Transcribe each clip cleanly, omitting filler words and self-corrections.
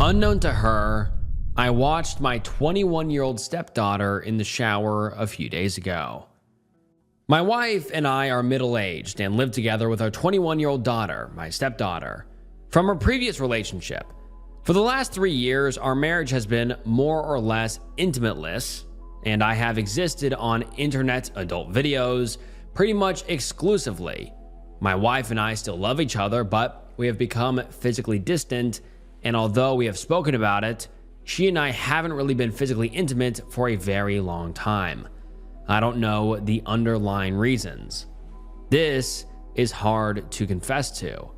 Unknown to her, I watched my 21-year-old stepdaughter in the shower a few days ago. My wife and I are middle-aged and live together with our 21-year-old daughter, my stepdaughter, from her previous relationship. For the last 3 years, our marriage has been more or less intimateless, and I have existed on internet adult videos pretty much exclusively. My wife and I still love each other, but we have become physically distant, and although we have spoken about it, she and I haven't really been physically intimate for a very long time. I don't know the underlying reasons. This is hard to confess to.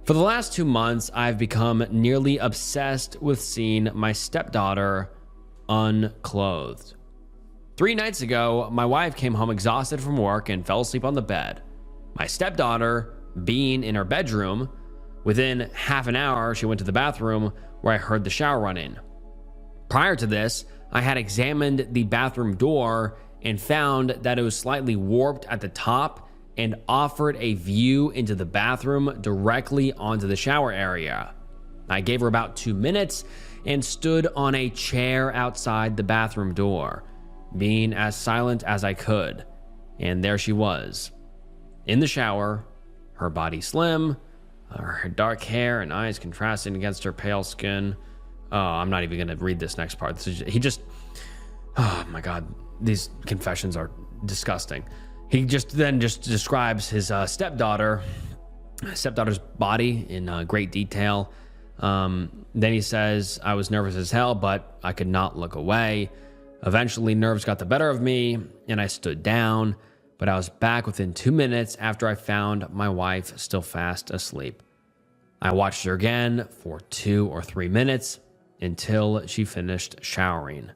For the last 2 months, I've become nearly obsessed with seeing my stepdaughter unclothed. 3 nights ago, my wife came home exhausted from work and fell asleep on the bed. My stepdaughter, being in her bedroom, within half an hour, she went to the bathroom where I heard the shower running. Prior to this, I had examined the bathroom door and found that it was slightly warped at the top and offered a view into the bathroom directly onto the shower area. I gave her about 2 minutes and stood on a chair outside the bathroom door, being as silent as I could. And there she was, in the shower, her body slim, her dark hair and eyes contrasting against her pale skin. Oh, I'm not even going to read this next part. Oh my God, these confessions are disgusting. He just describes his stepdaughter's body in great detail. Then he says, I was nervous as hell, but I could not look away. Eventually, nerves got the better of me, and I stood down, but I was back within 2 minutes after I found my wife still fast asleep. I watched her again for 2 or 3 minutes until she finished showering.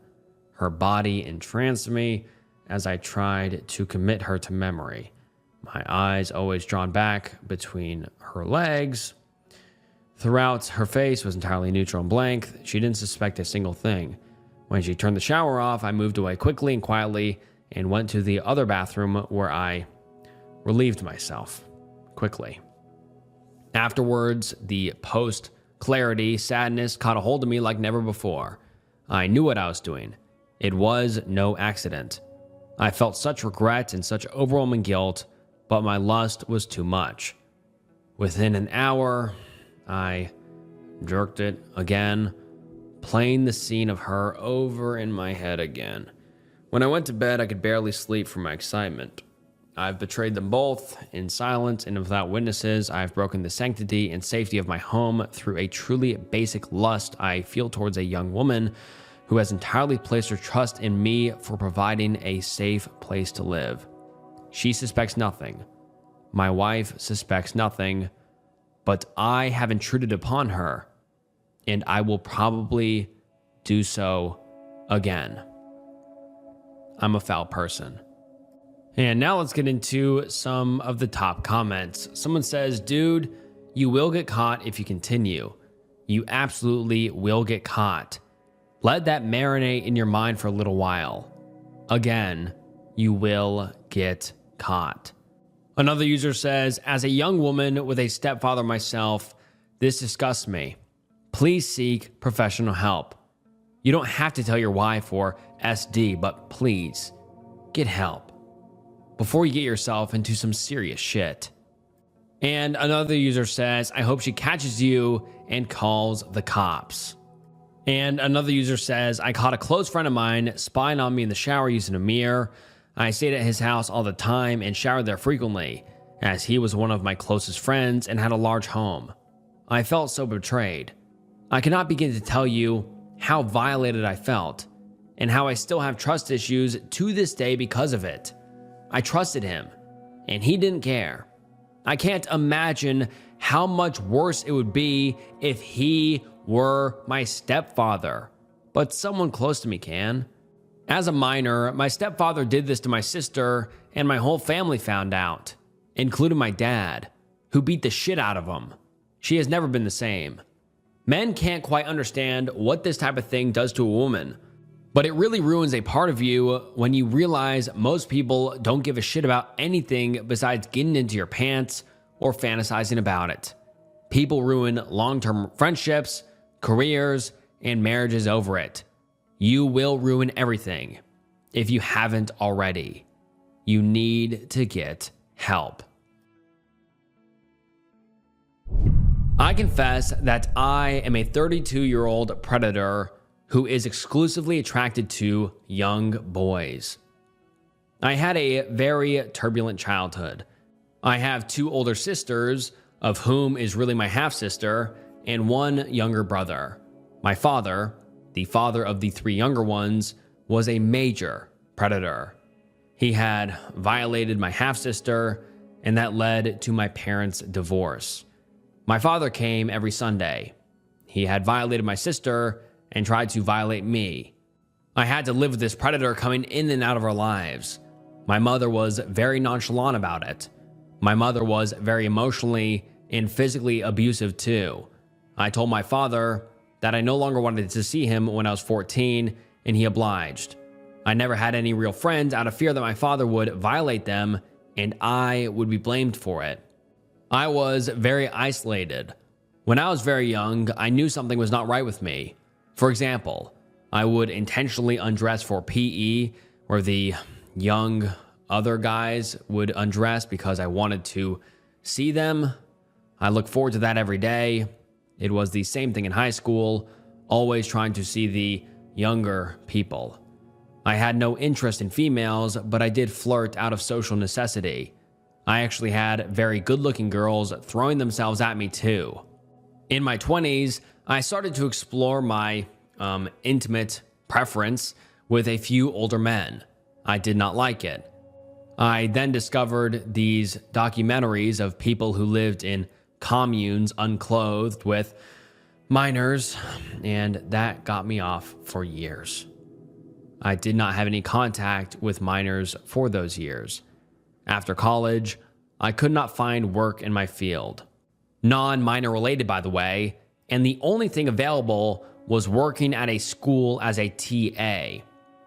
Her body entranced me as I tried to commit her to memory. My eyes always drawn back between her legs. Throughout, her face was entirely neutral and blank. She didn't suspect a single thing. When she turned the shower off, I moved away quickly and quietly and went to the other bathroom where I relieved myself quickly. Afterwards, the post-clarity sadness caught a hold of me like never before. I knew what I was doing. It was no accident. I felt such regret and such overwhelming guilt, but my lust was too much. Within an hour, I jerked it again, playing the scene of her over in my head again. When I went to bed, I could barely sleep from my excitement. I've betrayed them both in silence and without witnesses. I've broken the sanctity and safety of my home through a truly basic lust I feel towards a young woman who has entirely placed her trust in me for providing a safe place to live. She suspects nothing. My wife suspects nothing, but I have intruded upon her, and I will probably do so again. I'm a foul person. And now let's get into some of the top comments. Someone says, dude, you will get caught if you continue. You absolutely will get caught. Let that marinate in your mind for a little while. Again, you will get caught. Another user says, as a young woman with a stepfather myself, this disgusts me. Please seek professional help. You don't have to tell your wife or SD, but please get help before you get yourself into some serious shit. And another user says, I hope she catches you and calls the cops. And another user says, I caught a close friend of mine spying on me in the shower using a mirror. I stayed at his house all the time and showered there frequently, as he was one of my closest friends and had a large home. I felt so betrayed. I cannot begin to tell you how violated I felt, and how I still have trust issues to this day because of it. I trusted him, and he didn't care. I can't imagine how much worse it would be if he were my stepfather, but someone close to me can. As a minor, my stepfather did this to my sister, and my whole family found out, including my dad, who beat the shit out of him. She has never been the same. Men can't quite understand what this type of thing does to a woman, but it really ruins a part of you when you realize most people don't give a shit about anything besides getting into your pants or fantasizing about it. People ruin long-term friendships, careers, and marriages over it. You will ruin everything if you haven't already. You need to get help. I confess that I am a 32-year-old predator who is exclusively attracted to young boys. I had a very turbulent childhood. I have 2 older sisters, of whom is really my half-sister, and 1 younger brother. My father, the father of the 3 younger ones, was a major predator. He had violated my half-sister, and that led to my parents' divorce. My father came every Sunday. He had violated my sister and tried to violate me. I had to live with this predator coming in and out of our lives. My mother was very nonchalant about it. My mother was very emotionally and physically abusive too. I told my father that I no longer wanted to see him when I was 14, and he obliged. I never had any real friends out of fear that my father would violate them and I would be blamed for it. I was very isolated. When I was very young, I knew something was not right with me. For example, I would intentionally undress for PE, where the young other guys would undress because I wanted to see them. I look forward to that every day. It was the same thing in high school, always trying to see the younger people. I had no interest in females, but I did flirt out of social necessity. I actually had very good-looking girls throwing themselves at me too. In my 20s, I started to explore my intimate preference with a few older men. I did not like it. I then discovered these documentaries of people who lived in communes unclothed with minors, and that got me off for years. I did not have any contact with minors for those years. After college, I could not find work in my field. Non-minor related, by the way, and the only thing available was working at a school as a TA.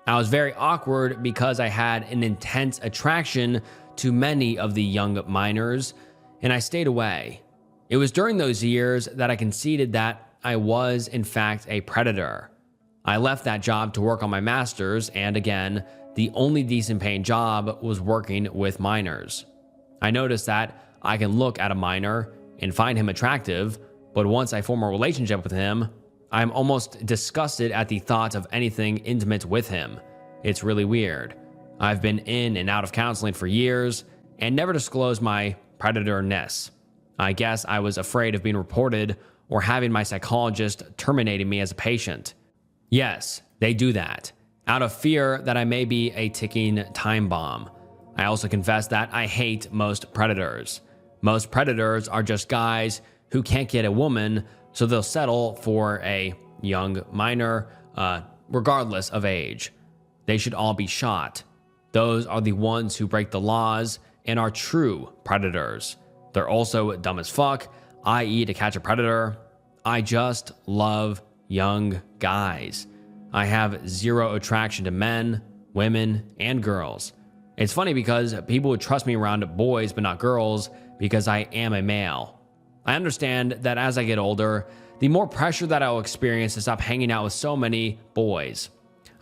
I was very awkward because I had an intense attraction to many of the young minors, and I stayed away. It was during those years that I conceded that I was, in fact, a predator. I left that job to work on my master's, and again, the only decent paying job was working with minors. I noticed that I can look at a minor and find him attractive, but once I form a relationship with him, I'm almost disgusted at the thought of anything intimate with him. It's really weird. I've been in and out of counseling for years and never disclosed my predator-ness. I guess I was afraid of being reported or having my psychologist terminating me as a patient. Yes, they do that, out of fear that I may be a ticking time bomb. I also confess that I hate most predators. Most predators are just guys who can't get a woman, so they'll settle for a young minor, regardless of age. They should all be shot. Those are the ones who break the laws and are true predators. They're also dumb as fuck, i.e. to catch a predator. I just love young guys. I have zero attraction to men, women, and girls. It's funny because people would trust me around boys but not girls because I am a male. I understand that as I get older, the more pressure that I'll experience to stop hanging out with so many boys.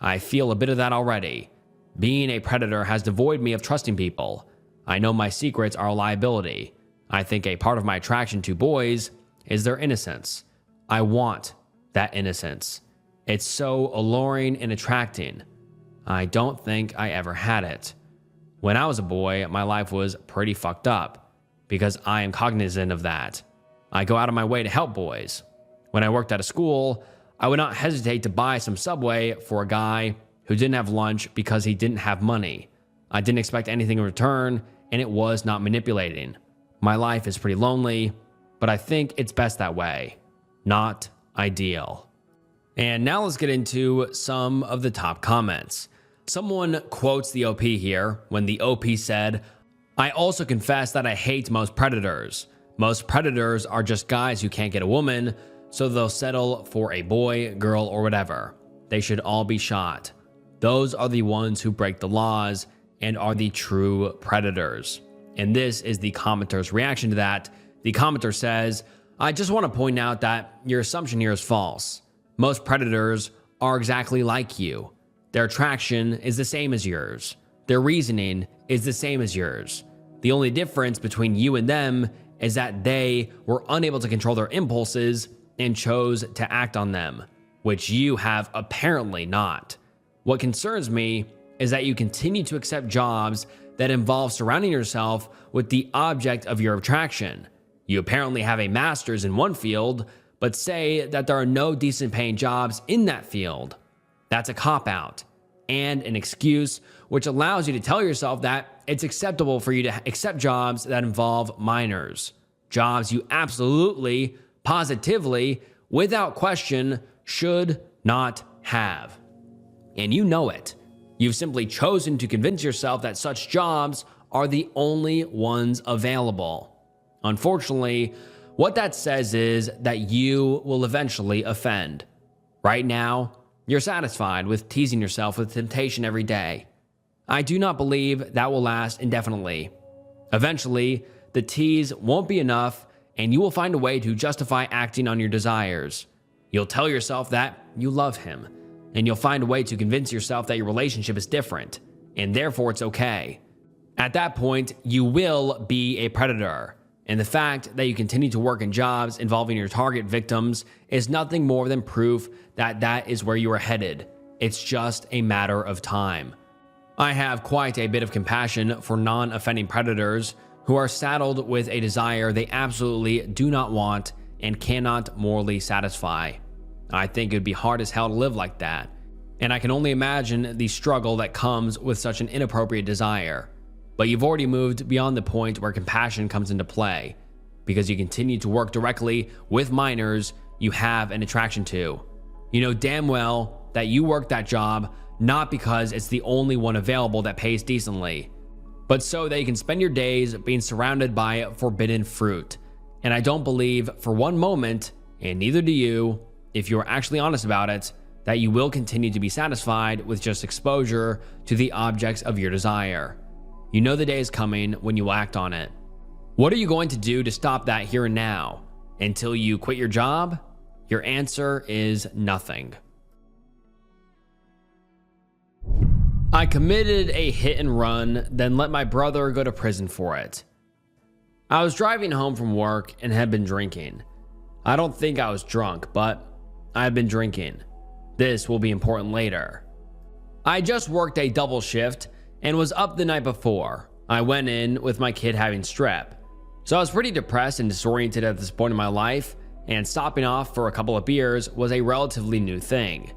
I feel a bit of that already. Being a predator has devoid me of trusting people. I know my secrets are a liability. I think a part of my attraction to boys is their innocence. I want that innocence. It's so alluring and attracting. I don't think I ever had it. When I was a boy, my life was pretty fucked up because I am cognizant of that. I go out of my way to help boys. When I worked at a school, I would not hesitate to buy some Subway for a guy who didn't have lunch because he didn't have money. I didn't expect anything in return, and it was not manipulating. My life is pretty lonely, but I think it's best that way. Not ideal. And now let's get into some of the top comments. Someone quotes the OP here when the OP said, "I also confess that I hate most predators. Most predators are just guys who can't get a woman, so they'll settle for a boy, girl, or whatever. They should all be shot. Those are the ones who break the laws and are the true predators." And this is the commenter's reaction to that. The commenter says, I just want to point out that your assumption here is false. Most predators are exactly like you. Their attraction is the same as yours. Their reasoning is the same as yours. The only difference between you and them is that they were unable to control their impulses and chose to act on them, which you have apparently not. What concerns me is that you continue to accept jobs that involve surrounding yourself with the object of your attraction. You apparently have a master's in one field, but say that there are no decent paying jobs in that field. That's a cop-out and an excuse which allows you to tell yourself that it's acceptable for you to accept jobs that involve minors. Jobs you absolutely, positively, without question, should not have. And you know it. You've simply chosen to convince yourself that such jobs are the only ones available. Unfortunately, what that says is that you will eventually offend. Right now, you're satisfied with teasing yourself with temptation every day. I do not believe that will last indefinitely. Eventually, the tease won't be enough, and you will find a way to justify acting on your desires. You'll tell yourself that you love him, and you'll find a way to convince yourself that your relationship is different, and therefore it's okay. At that point, you will be a predator, and the fact that you continue to work in jobs involving your target victims is nothing more than proof that that is where you are headed. It's just a matter of time. I have quite a bit of compassion for non-offending predators who are saddled with a desire they absolutely do not want and cannot morally satisfy. I think it would be hard as hell to live like that, and I can only imagine the struggle that comes with such an inappropriate desire. But you've already moved beyond the point where compassion comes into play, because you continue to work directly with minors you have an attraction to. You know damn well that you work that job not because it's the only one available that pays decently, but so that you can spend your days being surrounded by forbidden fruit. And I don't believe for one moment, and neither do you, if you're actually honest about it, that you will continue to be satisfied with just exposure to the objects of your desire. You know the day is coming when you will act on it. What are you going to do to stop that here and now? Until you quit your job? Your answer is nothing. I committed a hit and run, then let my brother go to prison for it. I was driving home from work and had been drinking. I don't think I was drunk, but I had been drinking. This will be important later. I just worked a double shift and was up the night before. I went in with my kid having strep. So I was pretty depressed and disoriented at this point in my life, and stopping off for a couple of beers was a relatively new thing.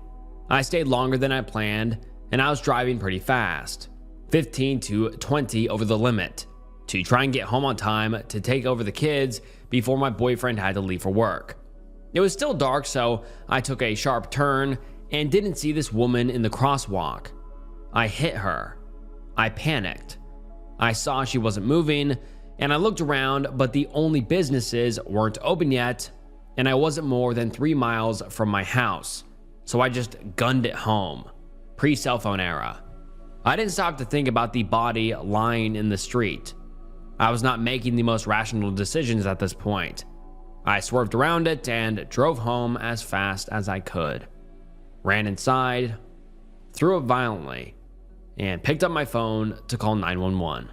I stayed longer than I planned, and I was driving pretty fast, 15 to 20 over the limit, to try and get home on time to take over the kids before my boyfriend had to leave for work. It was still dark, so I took a sharp turn and didn't see this woman in the crosswalk. I hit her. I panicked. I saw she wasn't moving, and I looked around, but the only businesses weren't open yet, and I wasn't more than 3 miles from my house, so I just gunned it home. Pre-cell phone era. I didn't stop to think about the body lying in the street. I was not making the most rational decisions at this point. I swerved around it and drove home as fast as I could. Ran inside, threw up violently, and picked up my phone to call 911.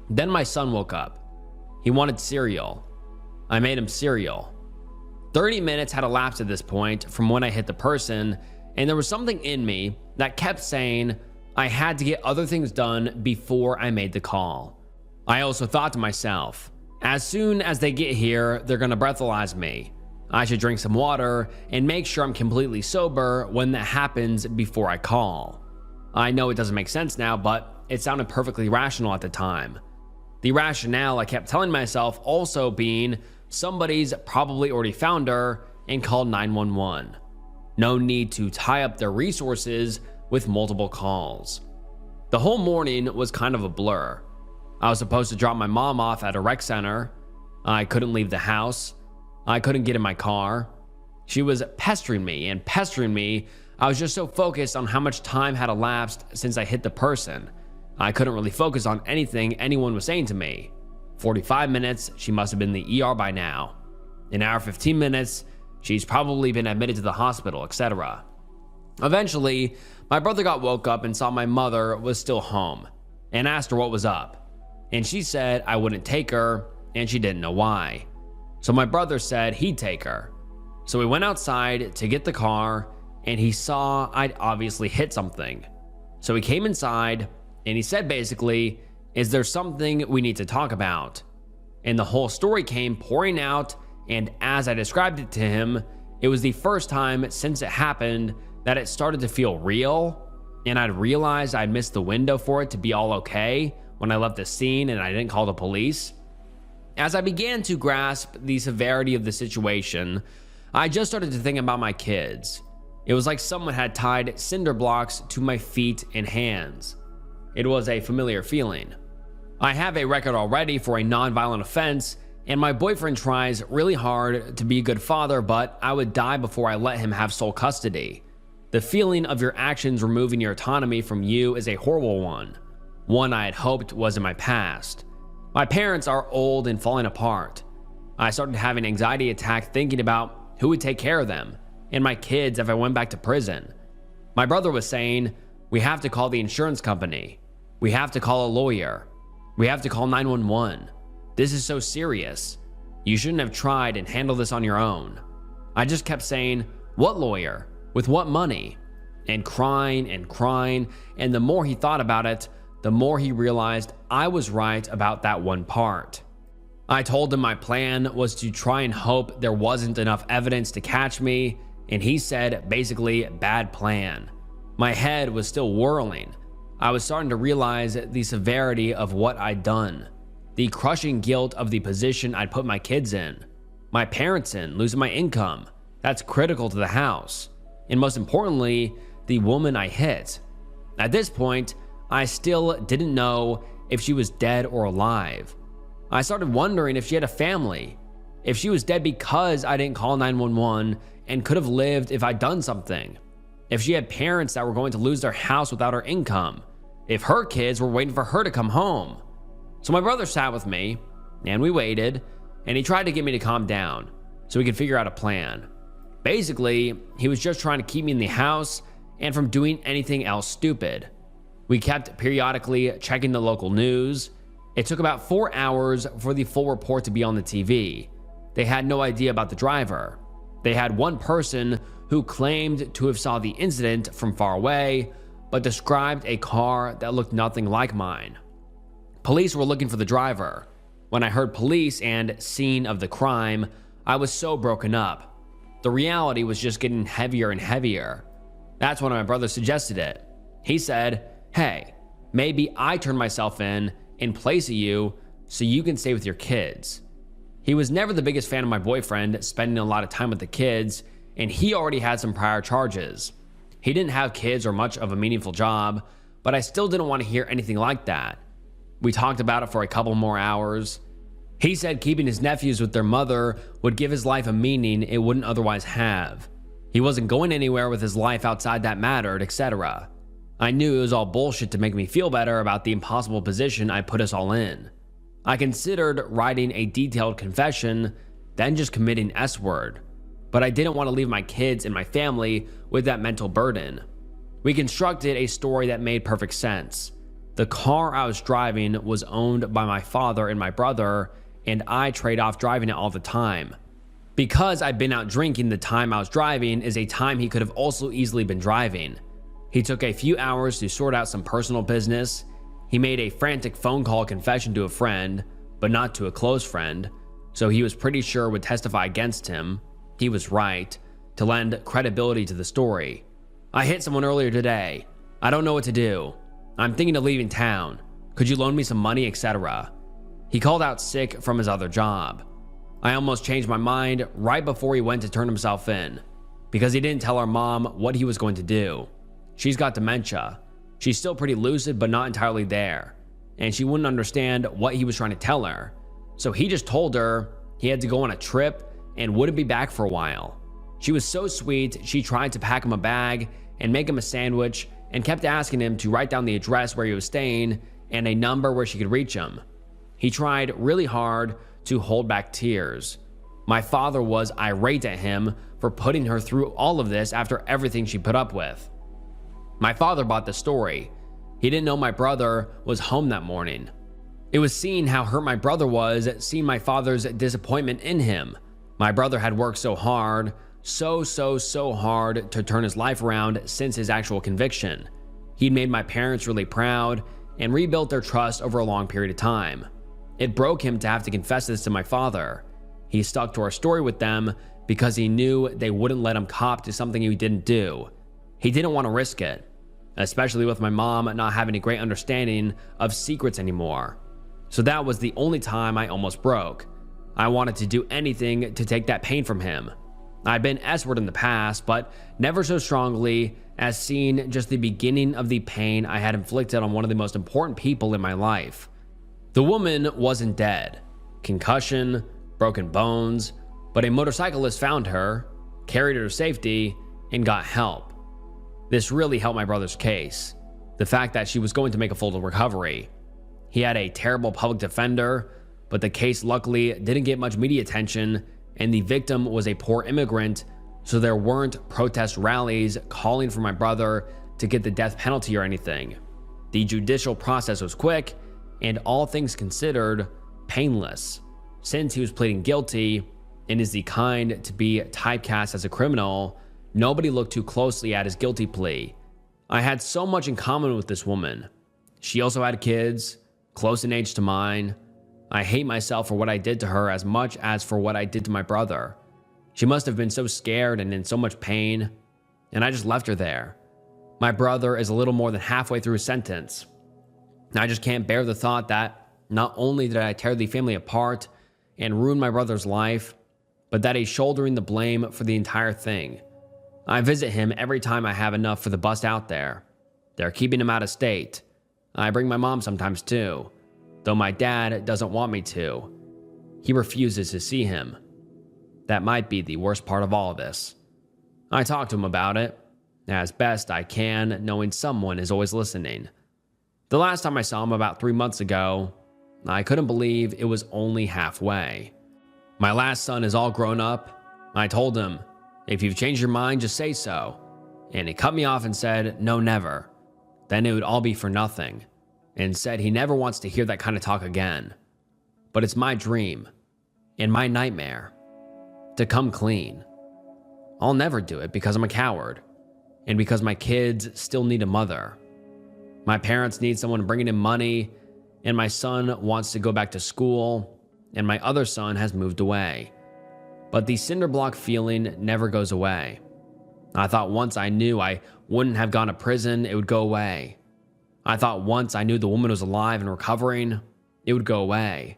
Then my son woke up. He wanted cereal. I made him cereal. 30 minutes had elapsed at this point from when I hit the person, and there was something in me that kept saying I had to get other things done before I made the call. I also thought to myself, as soon as they get here, they're gonna breathalyze me. I should drink some water and make sure I'm completely sober when that happens before I call. I know it doesn't make sense now, but it sounded perfectly rational at the time. The rationale I kept telling myself also being somebody's probably already found her and called 911. No need to tie up their resources with multiple calls. The whole morning was kind of a blur. I was supposed to drop my mom off at a rec center. I couldn't leave the house. I couldn't get in my car. She was pestering me and pestering me. I was just so focused on how much time had elapsed since I hit the person. I couldn't really focus on anything anyone was saying to me. 45 minutes, she must have been in the ER by now. An hour 15 minutes, she's probably been admitted to the hospital, etc. Eventually, my brother got woke up and saw my mother was still home and asked her what was up. And she said I wouldn't take her and she didn't know why. So my brother said he'd take her. So we went outside to get the car and he saw I'd obviously hit something. So he came inside and he said basically, "Is there something we need to talk about?" And the whole story came pouring out, and as I described it to him, it was the first time since it happened that it started to feel real, and I'd realized I'd missed the window for it to be all okay when I left the scene and I didn't call the police. As I began to grasp the severity of the situation, I just started to think about my kids. It was like someone had tied cinder blocks to my feet and hands. It was a familiar feeling. I have a record already for a non-violent offense, and my boyfriend tries really hard to be a good father, but I would die before I let him have sole custody. The feeling of your actions removing your autonomy from you is a horrible one I had hoped was in my past. My parents are old and falling apart. I started having an anxiety attack thinking about who would take care of them and my kids if I went back to prison. My brother was saying, "We have to call the insurance company. We have to call a lawyer. We have to call 911. This is so serious. You shouldn't have tried and handled this on your own." I just kept saying, "What lawyer? With what money?" And crying, and the more he thought about it, the more he realized I was right about that one part. I told him my plan was to try and hope there wasn't enough evidence to catch me, and he said basically, "Bad plan." My head was still whirling. I was starting to realize the severity of what I'd done, the crushing guilt of the position I'd put my kids in, my parents in, losing my income. That's critical to the house. And most importantly, the woman I hit. At this point, I still didn't know if she was dead or alive. I started wondering if she had a family, if she was dead because I didn't call 911 and could have lived if I'd done something, if she had parents that were going to lose their house without her income, if her kids were waiting for her to come home. So my brother sat with me, and we waited, and he tried to get me to calm down so we could figure out a plan. Basically, he was just trying to keep me in the house and from doing anything else stupid. We kept periodically checking the local news. It took about 4 hours for the full report to be on the TV. They had no idea about the driver. They had one person who claimed to have saw the incident from far away, but described a car that looked nothing like mine. Police were looking for the driver. When I heard police and scene of the crime, I was so broken up. The reality was just getting heavier and heavier. That's when my brother suggested it. He said, "Hey, maybe I turn myself in place of you so you can stay with your kids." He was never the biggest fan of my boyfriend spending a lot of time with the kids, and he already had some prior charges. He didn't have kids or much of a meaningful job, but I still didn't want to hear anything like that. We talked about it for a couple more hours. He said keeping his nephews with their mother would give his life a meaning it wouldn't otherwise have. He wasn't going anywhere with his life outside that mattered, etc. I knew it was all bullshit to make me feel better about the impossible position I put us all in. I considered writing a detailed confession, then just committing S-word. But I didn't want to leave my kids and my family with that mental burden. We constructed a story that made perfect sense. The car I was driving was owned by my father and my brother, and I trade off driving it all the time. Because I'd been out drinking, the time I was driving is a time he could have also easily been driving. He took a few hours to sort out some personal business. He made a frantic phone call confession to a friend, but not to a close friend, so he was pretty sure would testify against him. He was right, to lend credibility to the story. "I hit someone earlier today. I don't know what to do. I'm thinking of leaving town. Could you loan me some money, etc." He called out sick from his other job. I almost changed my mind right before he went to turn himself in, because he didn't tell our mom what he was going to do. She's got dementia. She's still pretty lucid, but not entirely there, and she wouldn't understand what he was trying to tell her. So he just told her he had to go on a trip and wouldn't be back for a while. She was so sweet, she tried to pack him a bag and make him a sandwich and kept asking him to write down the address where he was staying and a number where she could reach him. He tried really hard to hold back tears. My father was irate at him for putting her through all of this after everything she put up with. My father bought the story. He didn't know my brother was home that morning. It was seeing how hurt my brother was, seeing my father's disappointment in him. My brother had worked so hard, so hard to turn his life around since his actual conviction. He'd made my parents really proud and rebuilt their trust over a long period of time. It broke him to have to confess this to my father. He stuck to our story with them because he knew they wouldn't let him cop to something he didn't do. He didn't want to risk it, especially with my mom not having a great understanding of secrets anymore. So that was the only time I almost broke. I wanted to do anything to take that pain from him. I'd been S-word in the past, but never so strongly as seeing just the beginning of the pain I had inflicted on one of the most important people in my life. The woman wasn't dead. Concussion, broken bones, but a motorcyclist found her, carried her to safety, and got help. This really helped my brother's case. The fact that she was going to make a full recovery. He had a terrible public defender, but the case luckily didn't get much media attention, and the victim was a poor immigrant, so there weren't protest rallies calling for my brother to get the death penalty or anything. The judicial process was quick, and all things considered, painless. Since he was pleading guilty and is the kind to be typecast as a criminal, nobody looked too closely at his guilty plea. I had so much in common with this woman. She also had kids, close in age to mine. I hate myself for what I did to her as much as for what I did to my brother. She must have been so scared and in so much pain, and I just left her there. My brother is a little more than halfway through his sentence. I just can't bear the thought that not only did I tear the family apart and ruin my brother's life, but that he's shouldering the blame for the entire thing. I visit him every time I have enough for the bus out there. They're keeping him out of state. I bring my mom sometimes too, though my dad doesn't want me to. He refuses to see him. That might be the worst part of all of this. I talk to him about it, as best I can, knowing someone is always listening. The last time I saw him about 3 months ago, I couldn't believe it was only halfway. My last son is all grown up. I told him, if you've changed your mind, just say so. And he cut me off and said, no, never. Then it would all be for nothing, and said he never wants to hear that kind of talk again. But it's my dream, and my nightmare, to come clean. I'll never do it because I'm a coward, and because my kids still need a mother. My parents need someone bringing in money, and my son wants to go back to school, and my other son has moved away. But the cinderblock feeling never goes away. I thought once I knew I wouldn't have gone to prison, it would go away. I thought once I knew the woman was alive and recovering, it would go away.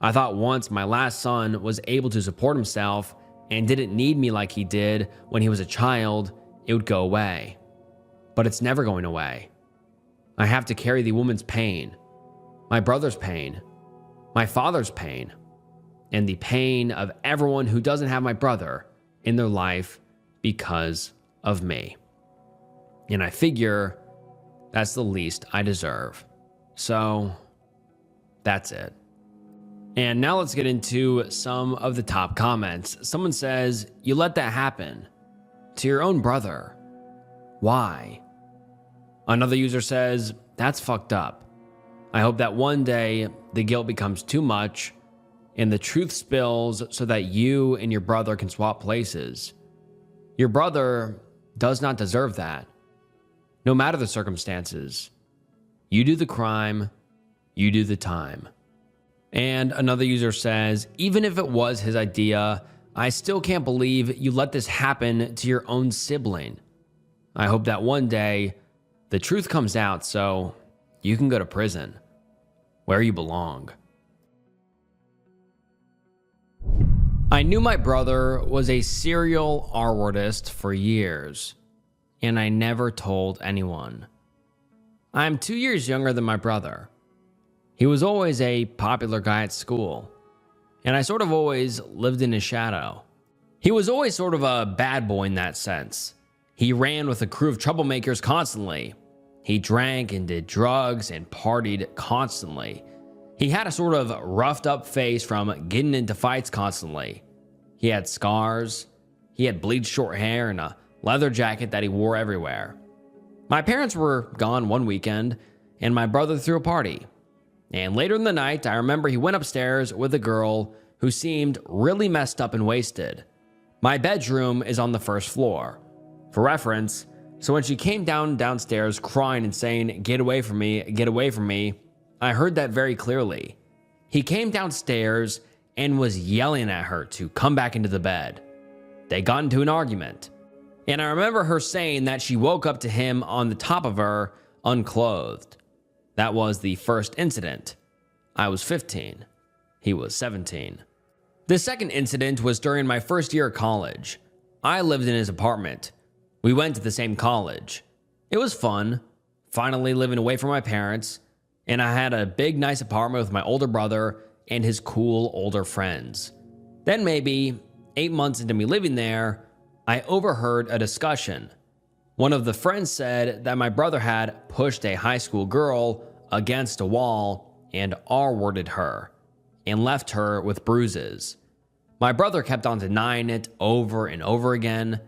I thought once my last son was able to support himself and didn't need me like he did when he was a child, it would go away. But it's never going away. I have to carry the woman's pain, my brother's pain, my father's pain, and the pain of everyone who doesn't have my brother in their life because of me. And I figure that's the least I deserve. So that's it. And now let's get into some of the top comments. Someone says, you let that happen to your own brother. Why? Another user says, that's fucked up. I hope that one day the guilt becomes too much and the truth spills so that you and your brother can swap places. Your brother does not deserve that. No matter the circumstances, you do the crime, you do the time. And another user says, even if it was his idea, I still can't believe you let this happen to your own sibling. I hope that one day the truth comes out so you can go to prison, where you belong. I knew my brother was a serial R-wordist for years, and I never told anyone. I'm 2 years younger than my brother. He was always a popular guy at school, and I sort of always lived in his shadow. He was always sort of a bad boy in that sense. He ran with a crew of troublemakers constantly. He drank and did drugs and partied constantly. He had a sort of roughed up face from getting into fights constantly. He had scars. He had bleached short hair and a leather jacket that he wore everywhere. My parents were gone one weekend, and my brother threw a party. And later in the night, I remember he went upstairs with a girl who seemed really messed up and wasted. My bedroom is on the first floor. For reference, so when she came downstairs crying and saying, "Get away from me, get away from me," I heard that very clearly. He came downstairs and was yelling at her to come back into the bed. They got into an argument. And I remember her saying that she woke up to him on the top of her, unclothed. That was the first incident. I was 15. He was 17. The second incident was during my first year of college. I lived in his apartment. We went to the same college. It was fun, finally living away from my parents, and I had a big, nice apartment with my older brother and his cool older friends. Then maybe 8 months into me living there, I overheard a discussion. One of the friends said that my brother had pushed a high school girl against a wall and R-worded her and left her with bruises. My brother kept on denying it over and over again,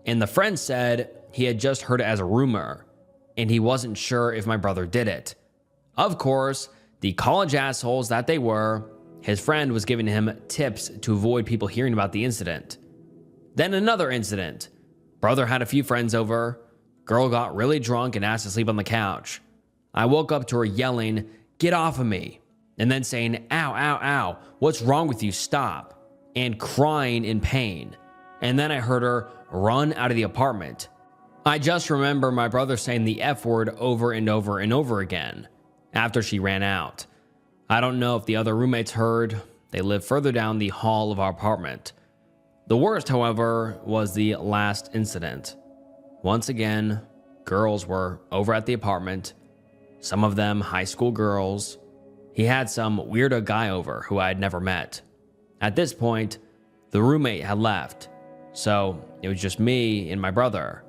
and the friend said he had just heard it as a rumor, and he wasn't sure if my brother did it. Of course, the college assholes that they were, his friend was giving him tips to avoid people hearing about the incident. Then another incident. Brother had a few friends over. Girl got really drunk and asked to sleep on the couch. I woke up to her yelling, "Get off of me," and then saying, "Ow, ow, ow, what's wrong with you? Stop," and crying in pain. And then I heard her run out of the apartment. I just remember my brother saying the F word over and over and over again after she ran out. I don't know if the other roommates heard. They lived further down the hall of our apartment. The worst, however, was the last incident. Once again, girls were over at the apartment, some of them high school girls. He had some weirdo guy over who I had never met. At this point, the roommate had left, so it was just me and my brother.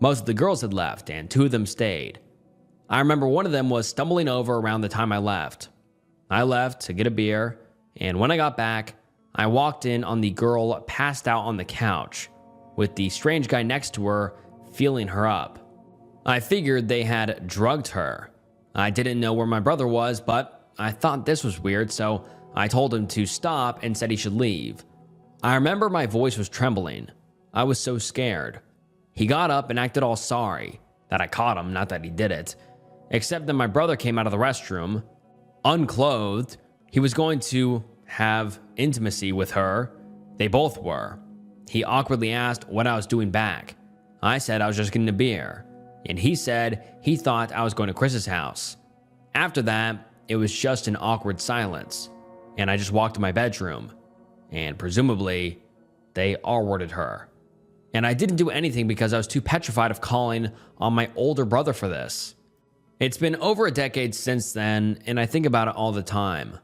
Most of the girls had left, and 2 of them stayed. I remember one of them was stumbling over around the time I left. I left to get a beer, and when I got back, I walked in on the girl passed out on the couch, with the strange guy next to her feeling her up. I figured they had drugged her. I didn't know where my brother was, but I thought this was weird, so I told him to stop and said he should leave. I remember my voice was trembling. I was so scared. He got up and acted all sorry that I caught him, not that he did it. Except that my brother came out of the restroom, unclothed. He was going to have intimacy with her. They both were. He awkwardly asked what I was doing back. I said I was just getting a beer, and he said he thought I was going to Chris's house. After that, it was just an awkward silence, and I just walked to my bedroom, and presumably, they R-worded her. And I didn't do anything because I was too petrified of calling on my older brother for this. It's been over a decade since then, and I think about it all the time.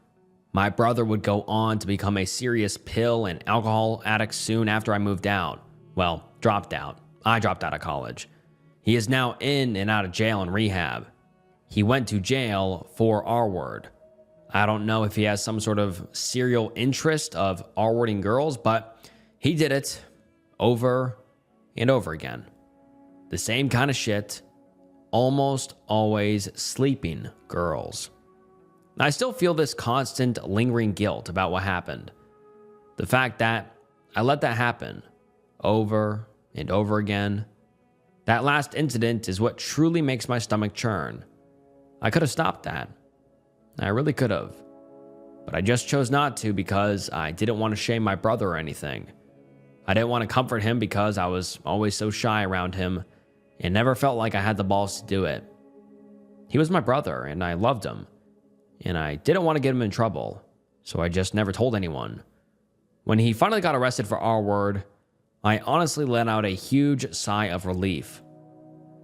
My brother would go on to become a serious pill and alcohol addict soon after I moved out. Well, dropped out. I dropped out of college. He is now in and out of jail and rehab. He went to jail for R-word. I don't know if he has some sort of serial interest of R-wording girls, but he did it over and over again. The same kind of shit, almost always sleeping girls. I still feel this constant lingering guilt about what happened. The fact that I let that happen over and over again. That last incident is what truly makes my stomach churn. I could have stopped that. I really could have. But I just chose not to because I didn't want to shame my brother or anything. I didn't want to comfort him because I was always so shy around him and never felt like I had the balls to do it. He was my brother and I loved him. And I didn't want to get him in trouble, so I just never told anyone. When he finally got arrested for R-word, I honestly let out a huge sigh of relief.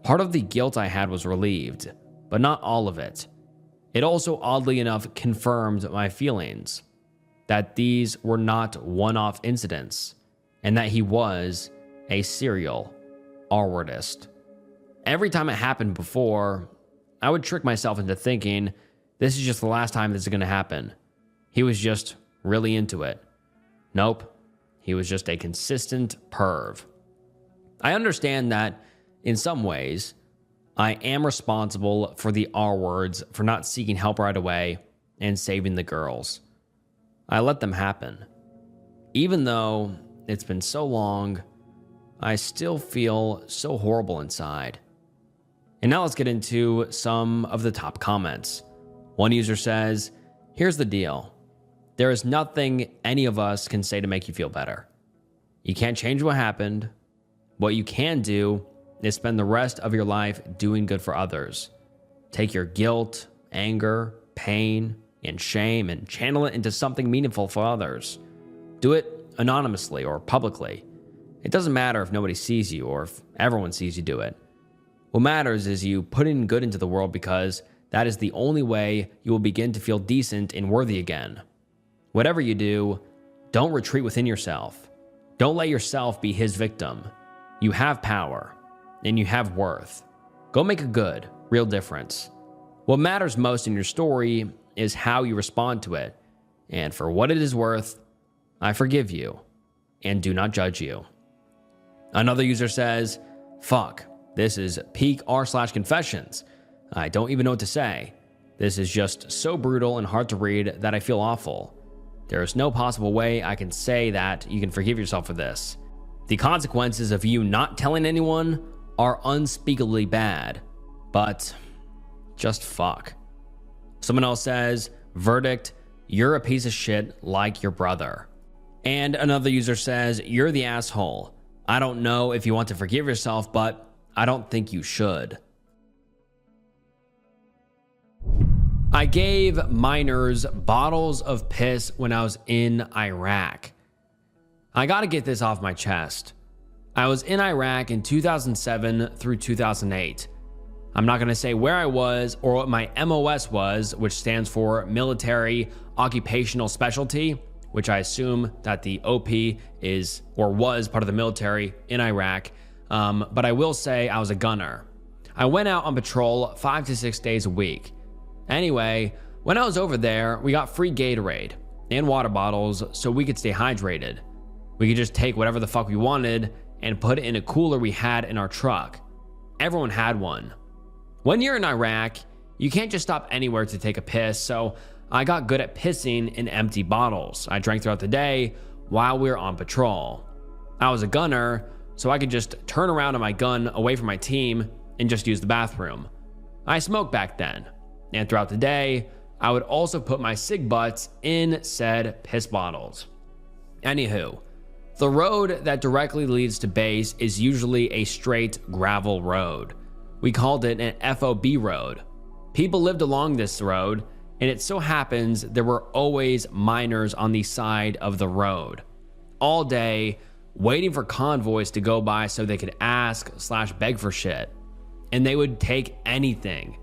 Part of the guilt I had was relieved, but not all of it. It also, oddly enough, confirmed my feelings that these were not one-off incidents, and that he was a serial R-wordist. Every time it happened before, I would trick myself into thinking, this is just the last time this is going to happen. He was just really into it. Nope. He was just a consistent perv. I understand that in some ways, I am responsible for the R words for not seeking help right away and saving the girls. I let them happen. Even though it's been so long, I still feel so horrible inside. And now let's get into some of the top comments. One user says, "Here's the deal. There is nothing any of us can say to make you feel better. You can't change what happened. What you can do is spend the rest of your life doing good for others. Take your guilt, anger, pain, and shame and channel it into something meaningful for others. Do it anonymously or publicly. It doesn't matter if nobody sees you or if everyone sees you do it. What matters is you put in good into the world because that is the only way you will begin to feel decent and worthy again. Whatever you do, don't retreat within yourself. Don't let yourself be his victim. You have power and you have worth. Go make a good, real difference. What matters most in your story is how you respond to it. And for what it is worth, I forgive you and do not judge you." Another user says, "Fuck, this is peak r/confessions. I don't even know what to say. This is just so brutal and hard to read that I feel awful. There is no possible way I can say that you can forgive yourself for this. The consequences of you not telling anyone are unspeakably bad, but just fuck." Someone else says, "Verdict, you're a piece of shit like your brother." And another user says, "You're the asshole. I don't know if you want to forgive yourself, but I don't think you should." I gave minors bottles of piss when I was in Iraq. I gotta get this off my chest. I was in Iraq in 2007 through 2008. I'm not gonna say where I was or what my MOS was, which stands for Military Occupational Specialty, which I assume that the OP is or was part of the military in Iraq. But I will say I was a gunner. I went out on patrol 5 to 6 days a week. Anyway, when I was over there, we got free Gatorade and water bottles so we could stay hydrated. We could just take whatever the fuck we wanted and put it in a cooler we had in our truck. Everyone had one. When you're in Iraq, you can't just stop anywhere to take a piss, so I got good at pissing in empty bottles. I drank throughout the day while we were on patrol. I was a gunner, so I could just turn around on my gun away from my team and just use the bathroom. I smoked back then, and throughout the day, I would also put my cig butts in said piss bottles. Anywho, the road that directly leads to base is usually a straight gravel road. We called it an FOB road. People lived along this road, and it so happens there were always miners on the side of the road. All day, waiting for convoys to go by so they could ask/beg for shit. And they would take anything.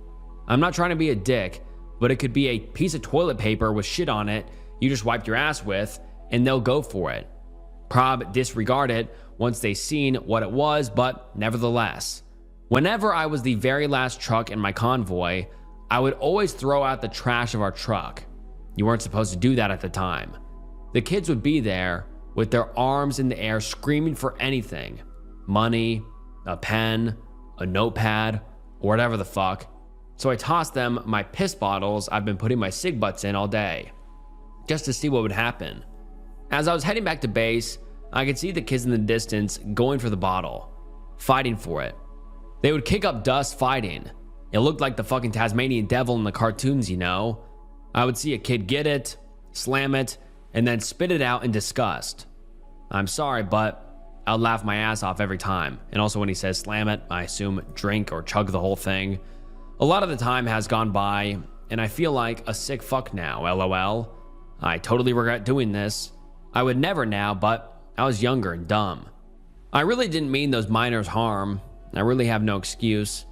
I'm not trying to be a dick, but it could be a piece of toilet paper with shit on it you just wiped your ass with, and they'll go for it. Prob disregard it once they seen what it was, but nevertheless. Whenever I was the very last truck in my convoy, I would always throw out the trash of our truck. You weren't supposed to do that at the time. The kids would be there with their arms in the air screaming for anything. Money, a pen, a notepad, or whatever the fuck. So I tossed them my piss bottles I've been putting my cig butts in all day, just to see what would happen. As I was heading back to base, I could see the kids in the distance going for the bottle, fighting for it. They would kick up dust fighting. It looked like the fucking Tasmanian devil in the cartoons, you know? I would see a kid get it, slam it, and then spit it out in disgust. I'm sorry, but I'll laugh my ass off every time. And also when he says slam it, I assume drink or chug the whole thing. A lot of the time has gone by, and I feel like a sick fuck now, lol. I totally regret doing this. I would never now, but I was younger and dumb. I really didn't mean those minors harm. I really have no excuse.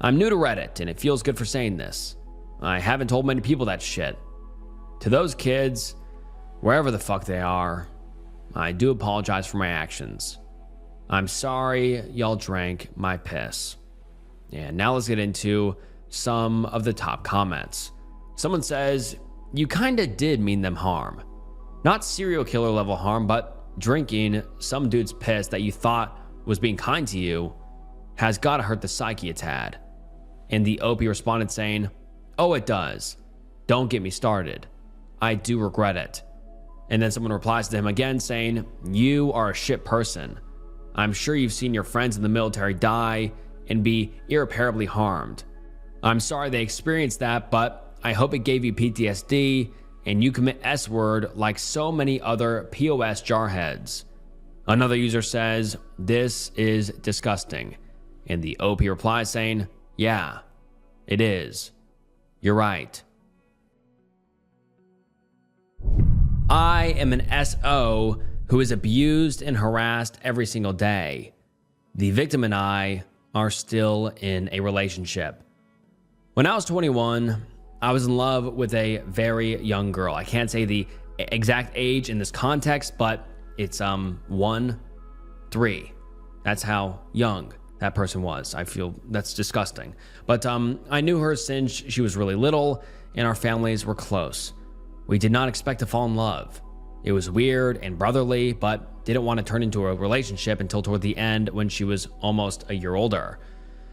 I'm new to Reddit, and it feels good for saying this. I haven't told many people that shit. To those kids, wherever the fuck they are, I do apologize for my actions. I'm sorry y'all drank my piss. And now let's get into some of the top comments. Someone says, "You kinda did mean them harm. Not serial killer level harm, but Drinking some dude's piss that you thought was being kind to you has gotta hurt the psyche a tad. And the OP responded saying, "Oh, it does. Don't get me started. I do regret it." And then someone replies to him again saying, "You are a shit person. I'm sure you've seen your friends in the military die and be irreparably harmed. I'm sorry they experienced that, but I hope it gave you PTSD and you commit S-word like so many other POS jarheads." Another user says, "This is disgusting." And the OP replies saying, "Yeah, it is. You're right." I am an SO who is abused and harassed every single day. The victim and I are still in a relationship. When I was 21, I was in love with a very young girl. I can't say the exact age in this context, but it's 3. That's how young that person was. I feel that's disgusting. But I knew her since she was really little and our families were close. We did not expect to fall in love. It was weird and brotherly, but didn't want to turn into a relationship until toward the end when she was almost a year older.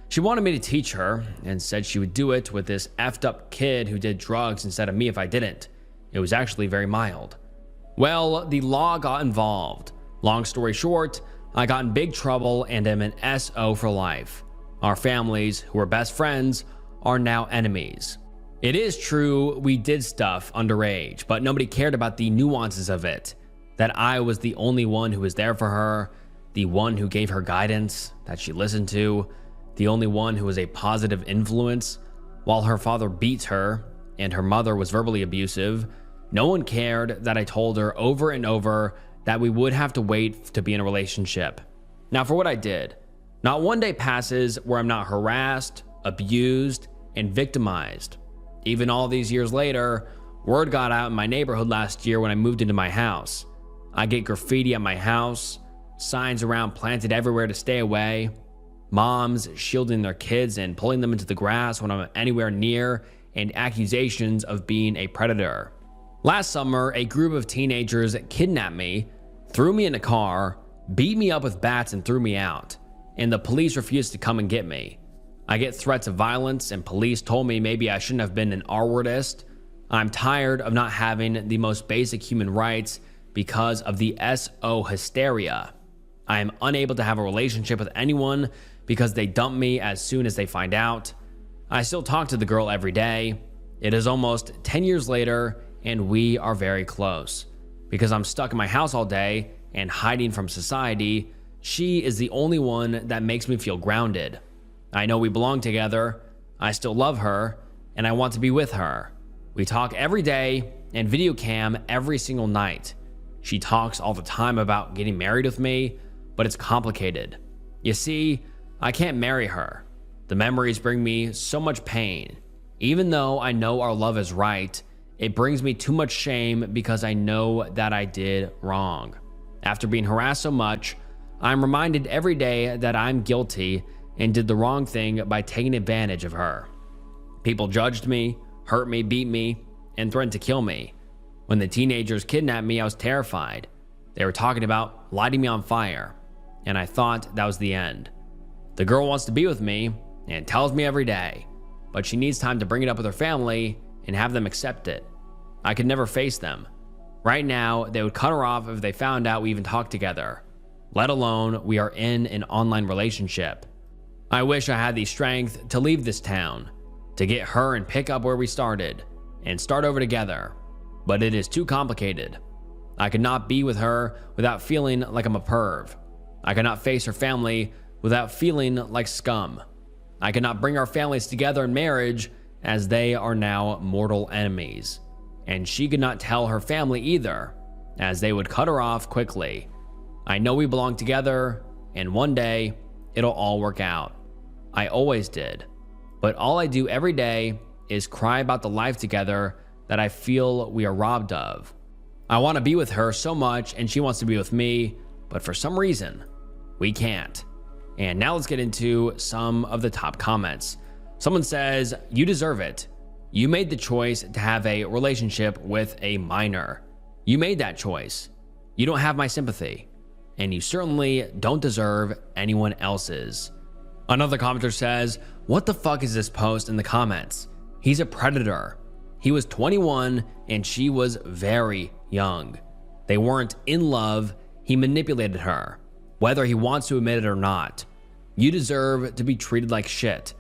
She wanted me to teach her and said she would do it with this effed up kid who did drugs instead of me if I didn't. It was actually very mild. Well, the law got involved. Long story short, I got in big trouble and am an SO for life. Our families, who were best friends, are now enemies. It is true we did stuff underage, but nobody cared about the nuances of it. That I was the only one who was there for her, the one who gave her guidance that she listened to, the only one who was a positive influence. While her father beat her and her mother was verbally abusive, no one cared that I told her over and over that we would have to wait to be in a relationship. Now, for what I did, not one day passes where I'm not harassed, abused, and victimized. Even all these years later, word got out in my neighborhood last year when I moved into my house. I get graffiti at my house, signs around planted everywhere to stay away, moms shielding their kids and pulling them into the grass when I'm anywhere near, and accusations of being a predator. Last summer, a group of teenagers kidnapped me, threw me in a car, beat me up with bats and threw me out, and the police refused to come and get me. I get threats of violence and police told me maybe I shouldn't have been an R-wordist. I'm tired of not having the most basic human rights because of the SO hysteria. I am unable to have a relationship with anyone because they dump me as soon as they find out. I still talk to the girl every day. It is almost 10 years later and we are very close. Because I'm stuck in my house all day and hiding from society, she is the only one that makes me feel grounded. I know we belong together, I still love her, and I want to be with her. We talk every day and video cam every single night. She talks all the time about getting married with me, but it's complicated. You see, I can't marry her. The memories bring me so much pain. Even though I know our love is right, it brings me too much shame because I know that I did wrong. After being harassed so much, I'm reminded every day that I'm guilty and did the wrong thing by taking advantage of her. People judged me, hurt me, beat me, and threatened to kill me. When the teenagers kidnapped me, I was terrified. They were talking about lighting me on fire, and I thought that was the end. The girl wants to be with me and tells me every day, but she needs time to bring it up with her family and have them accept it. I could never face them. Right now, they would cut her off if they found out we even talked together, let alone we are in an online relationship. I wish I had the strength to leave this town, to get her and pick up where we started, and start over together, but it is too complicated. I could not be with her without feeling like I'm a perv. I could not face her family without feeling like scum. I could not bring our families together in marriage as they are now mortal enemies. And she could not tell her family either, as they would cut her off quickly. I know we belong together, and one day, it'll all work out. I always did. But all I do every day is cry about the life together that I feel we are robbed of. I want to be with her so much, and she wants to be with me, but for some reason, we can't. And now let's get into some of the top comments. Someone says, "You deserve it. You made the choice to have a relationship with a minor. You made that choice. You don't have my sympathy, and you certainly don't deserve anyone else's. Another commenter says, what the fuck is this post in the comments? He's a predator. He was 21 and she was very young. They weren't in love. He manipulated her, whether he wants to admit it or not. You deserve to be treated like shit.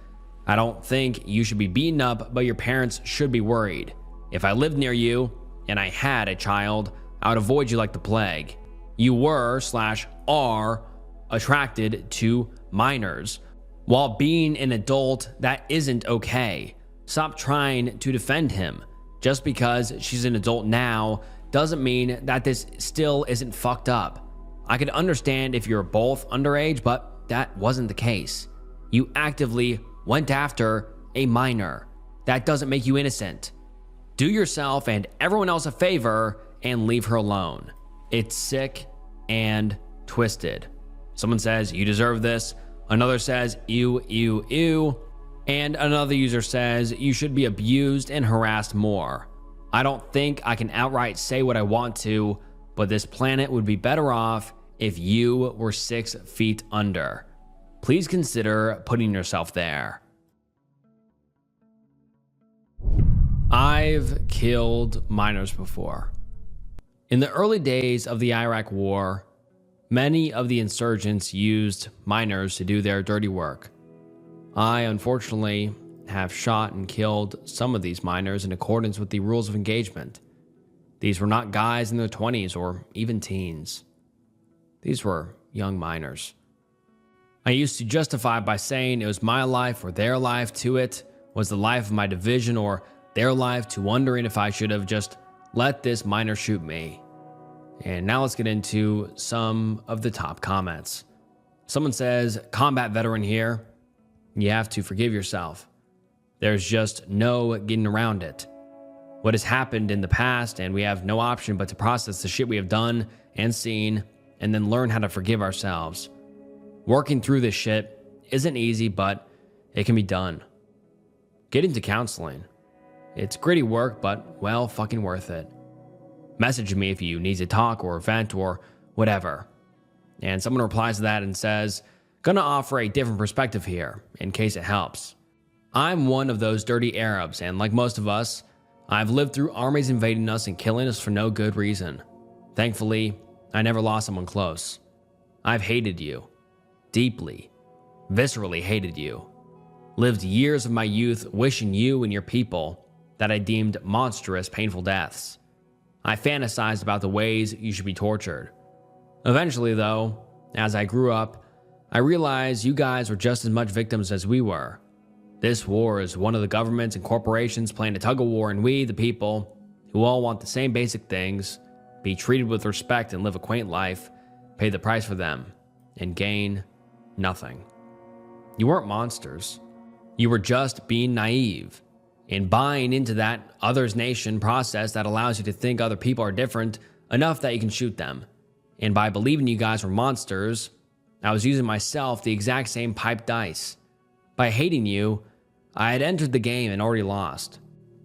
I don't think you should be beaten up, but your parents should be worried. If I lived near you and I had a child, I would avoid you like the plague. You were/are attracted to minors. While being an adult, that isn't okay. Stop trying to defend him. Just because she's an adult now doesn't mean that this still isn't fucked up. I could understand if you're both underage, but that wasn't the case. You actively went after a minor. That doesn't make you innocent. Do yourself and everyone else a favor and leave her alone. It's sick and twisted. Someone says, you deserve this. Another says, ew. And another user says, you should be abused and harassed more. I don't think I can outright say what I want to, but this planet would be better off if you were 6 feet under. Please consider putting yourself there. I've killed minors before. In the early days of the Iraq War, many of the insurgents used minors to do their dirty work. I, unfortunately, have shot and killed some of these minors in accordance with the rules of engagement. These were not guys in their 20s or even teens. These were young minors. I used to justify by saying it was my life or their life to it was the life of my division or their life to wondering if I should have just let this minor shoot me. And now let's get into some of the top comments. Someone says, combat veteran here. You have to forgive yourself. There's just no getting around it. What has happened in the past, and we have no option but to process the shit we have done and seen, and then learn how to forgive ourselves. Working through this shit isn't easy, but it can be done. Get into counseling. It's gritty work, but well fucking worth it. Message me if you need to talk or vent or whatever. And someone replies to that and says, gonna offer a different perspective here, in case it helps. I'm one of those dirty Arabs, and like most of us, I've lived through armies invading us and killing us for no good reason. Thankfully, I never lost someone close. I've hated you. Deeply. Viscerally hated you. Lived years of my youth wishing you and your people that I deemed monstrous, painful deaths. I fantasized about the ways you should be tortured. Eventually, though, as I grew up, I realized you guys were just as much victims as we were. This war is one of the governments and corporations playing a tug-of-war, and we, the people, who all want the same basic things, be treated with respect and live a quaint life, pay the price for them, and gain nothing. You weren't monsters. You were just being naive and buying into that others nation process that allows you to think other people are different enough that you can shoot them. And by believing you guys were monsters, I was using myself the exact same piped dice. By hating you, I had entered the game and already lost.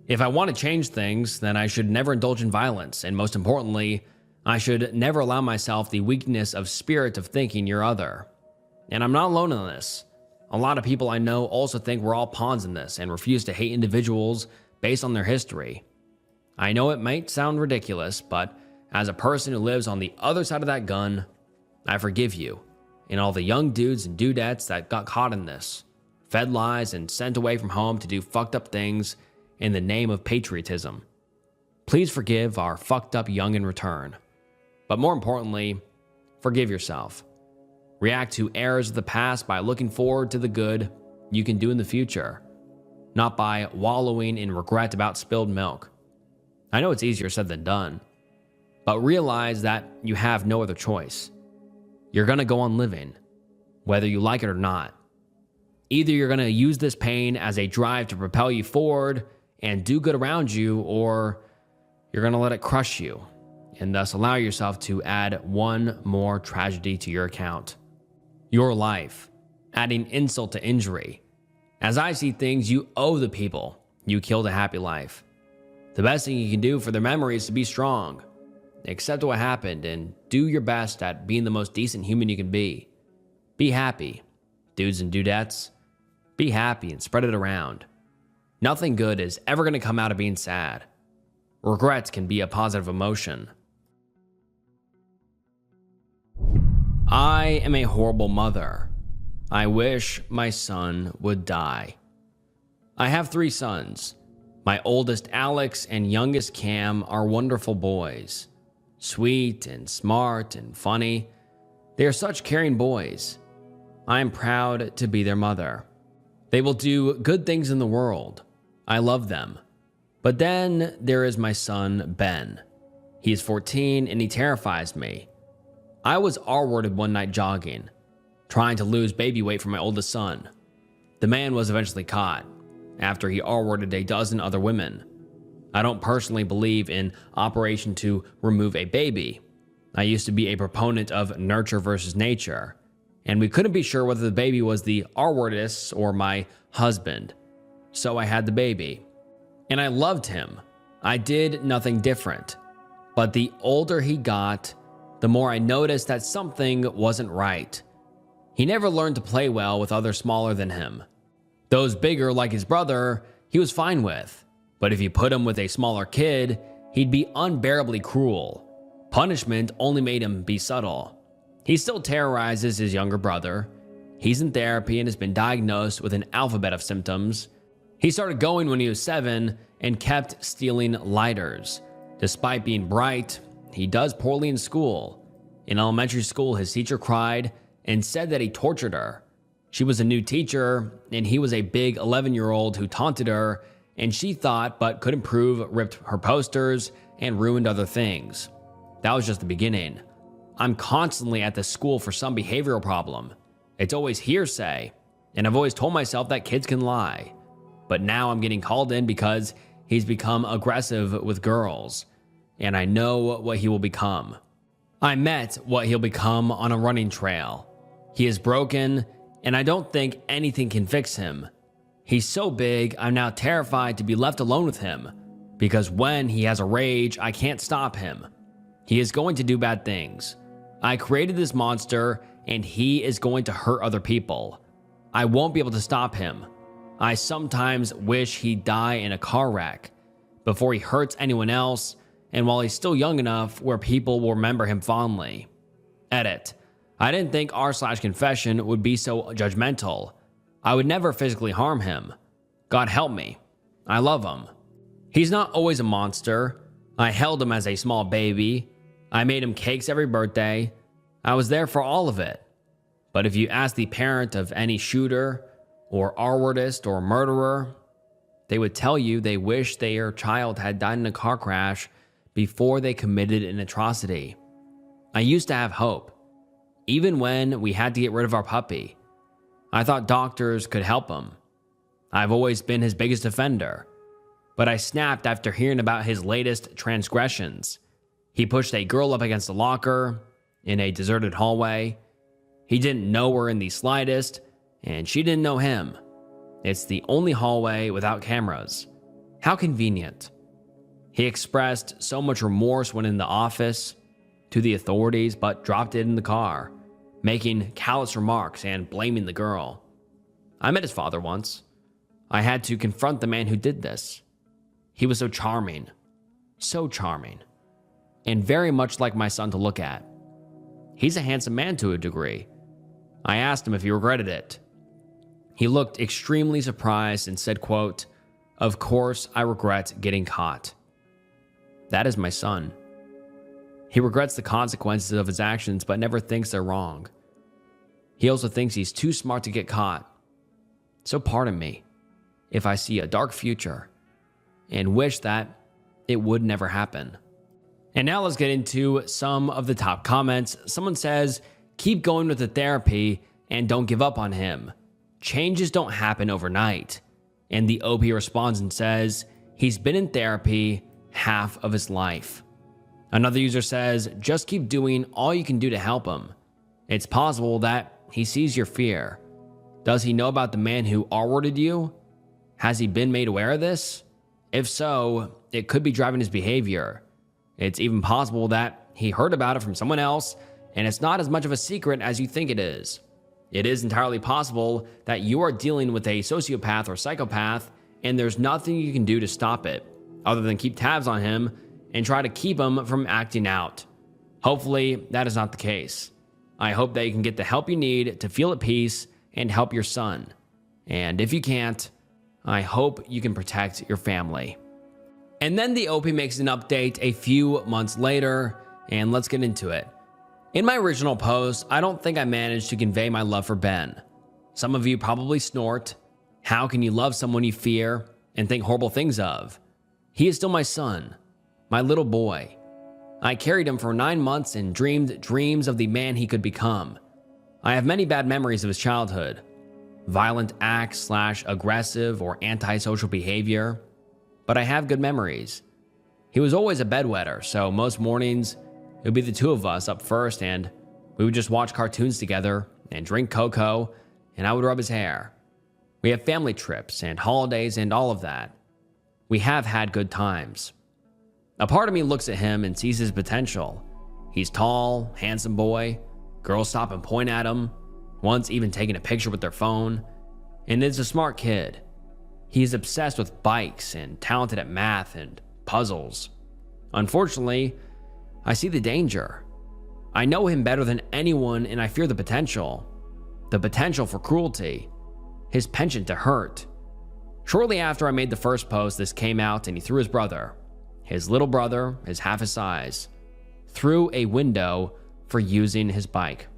If I want to change things, then I should never indulge in violence, and most importantly, I should never allow myself the weakness of spirit of thinking you're other. And I'm not alone in this. A lot of people I know also think we're all pawns in this and refuse to hate individuals based on their history. I know it might sound ridiculous, but as a person who lives on the other side of that gun, I forgive you and all the young dudes and dudettes that got caught in this, fed lies and sent away from home to do fucked up things in the name of patriotism. Please forgive our fucked up young in return. But more importantly, forgive yourself. React to errors of the past by looking forward to the good you can do in the future, not by wallowing in regret about spilled milk. I know it's easier said than done, but realize that you have no other choice. You're gonna go on living, whether you like it or not. Either you're gonna use this pain as a drive to propel you forward and do good around you, or you're gonna let it crush you and thus allow yourself to add one more tragedy to your account. Your life, adding insult to injury. As I see things, you owe the people you killed a happy life. The best thing you can do for their memory is to be strong. accept what happened, and do your best at being the most decent human you can be. Be happy, dudes and dudettes. Be happy and spread it around. Nothing good is ever going to come out of being sad. Regrets can be a positive emotion. I am a horrible mother. I wish my son would die. I have 3 sons. My oldest Alex and youngest Cam are wonderful boys. Sweet and smart and funny. They are such caring boys. I am proud to be their mother. They will do good things in the world. I love them. But then there is my son, Ben. He is 14 and he terrifies me. I was R-worded one night jogging, trying to lose baby weight for my oldest son. The man was eventually caught after he R-worded a dozen other women. I don't personally believe in operation to remove a baby. I used to be a proponent of nurture versus nature, and we couldn't be sure whether the baby was the R-wordist or my husband. So I had the baby, and I loved him. I did nothing different. But the older he got, the more I noticed that something wasn't right. He never learned to play well with others smaller than him. Those bigger, like his brother, he was fine with. But if you put him with a smaller kid, he'd be unbearably cruel. Punishment only made him be subtle. He still terrorizes his younger brother. He's in therapy and has been diagnosed with an alphabet of symptoms. He started going when he was 7 and kept stealing lighters. Despite being bright, he does poorly in school. In elementary school, his teacher cried and said that he tortured her. She was a new teacher, and he was a big 11-year-old who taunted her, and she thought but couldn't prove, ripped her posters, and ruined other things. That was just the beginning. I'm constantly at the school for some behavioral problem. It's always hearsay, and I've always told myself that kids can lie. But now I'm getting called in because he's become aggressive with girls, and I know what he will become. I met what he'll become on a running trail. He is broken, and I don't think anything can fix him. He's so big, I'm now terrified to be left alone with him, because when he has a rage, I can't stop him. He is going to do bad things. I created this monster, and he is going to hurt other people. I won't be able to stop him. I sometimes wish he'd die in a car wreck before he hurts anyone else, and while he's still young enough where people will remember him fondly. Edit. I didn't think r/confession would be so judgmental. I would never physically harm him. God help me. I love him. He's not always a monster. I held him as a small baby. I made him cakes every birthday. I was there for all of it. But if you ask the parent of any shooter or R-wordist or murderer, they would tell you they wish their child had died in a car crash before they committed an atrocity. I used to have hope. Even when we had to get rid of our puppy, I thought doctors could help him. I've always been his biggest defender, but I snapped after hearing about his latest transgressions. He pushed a girl up against a locker in a deserted hallway. He didn't know her in the slightest, and she didn't know him. It's the only hallway without cameras. How convenient. He expressed so much remorse when in the office to the authorities, but dropped it in the car, making callous remarks and blaming the girl. I met his father once. I had to confront the man who did this. He was so charming, and very much like my son to look at. He's a handsome man to a degree. I asked him if he regretted it. He looked extremely surprised and said, quote, "Of course I regret getting caught." That is my son. He regrets the consequences of his actions, but never thinks they're wrong. He also thinks he's too smart to get caught. So pardon me if I see a dark future and wish that it would never happen. And now let's get into some of the top comments. Someone says, keep going with the therapy and don't give up on him. Changes don't happen overnight. And the OP responds and says, he's been in therapy half of his life. Another user says, just keep doing all you can do to help him. It's possible that he sees your fear. Does he know about the man who R-worded you? Has he been made aware of this? If so, it could be driving his behavior. It's even possible that he heard about it from someone else, and it's not as much of a secret as you think it is. It is entirely possible that you are dealing with a sociopath or psychopath, and there's nothing you can do to stop it, other than keep tabs on him and try to keep him from acting out. Hopefully, that is not the case. I hope that you can get the help you need to feel at peace and help your son. And if you can't, I hope you can protect your family. And then the OP makes an update a few months later, and let's get into it. In my original post, I don't think I managed to convey my love for Ben. Some of you probably snort. How can you love someone you fear and think horrible things of? He is still my son, my little boy. I carried him for 9 months and dreamed dreams of the man he could become. I have many bad memories of his childhood. Violent acts / aggressive or antisocial behavior. But I have good memories. He was always a bedwetter, so most mornings it would be the two of us up first, and we would just watch cartoons together and drink cocoa, and I would rub his hair. We have family trips and holidays and all of that. We have had good times. A part of me looks at him and sees his potential. He's tall, handsome boy. Girls stop and point at him, once even taking a picture with their phone. And is a smart kid. He is obsessed with bikes and talented at math and puzzles. Unfortunately, I see the danger. I know him better than anyone, and I fear the potential. The potential for cruelty. His penchant to hurt. Shortly after I made the first post, this came out and he threw his little brother is half his size, through a window for using his bike.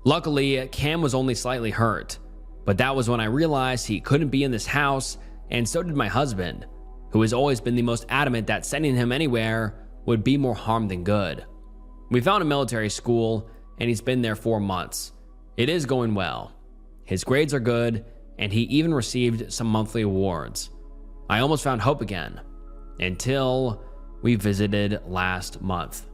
Luckily, Cam was only slightly hurt, but that was when I realized he couldn't be in this house, and so did my husband, who has always been the most adamant that sending him anywhere would be more harm than good. We found a military school, and he's been there 4 months. It is going well. His grades are good, and he even received some monthly awards. I almost found hope again, until we visited last month.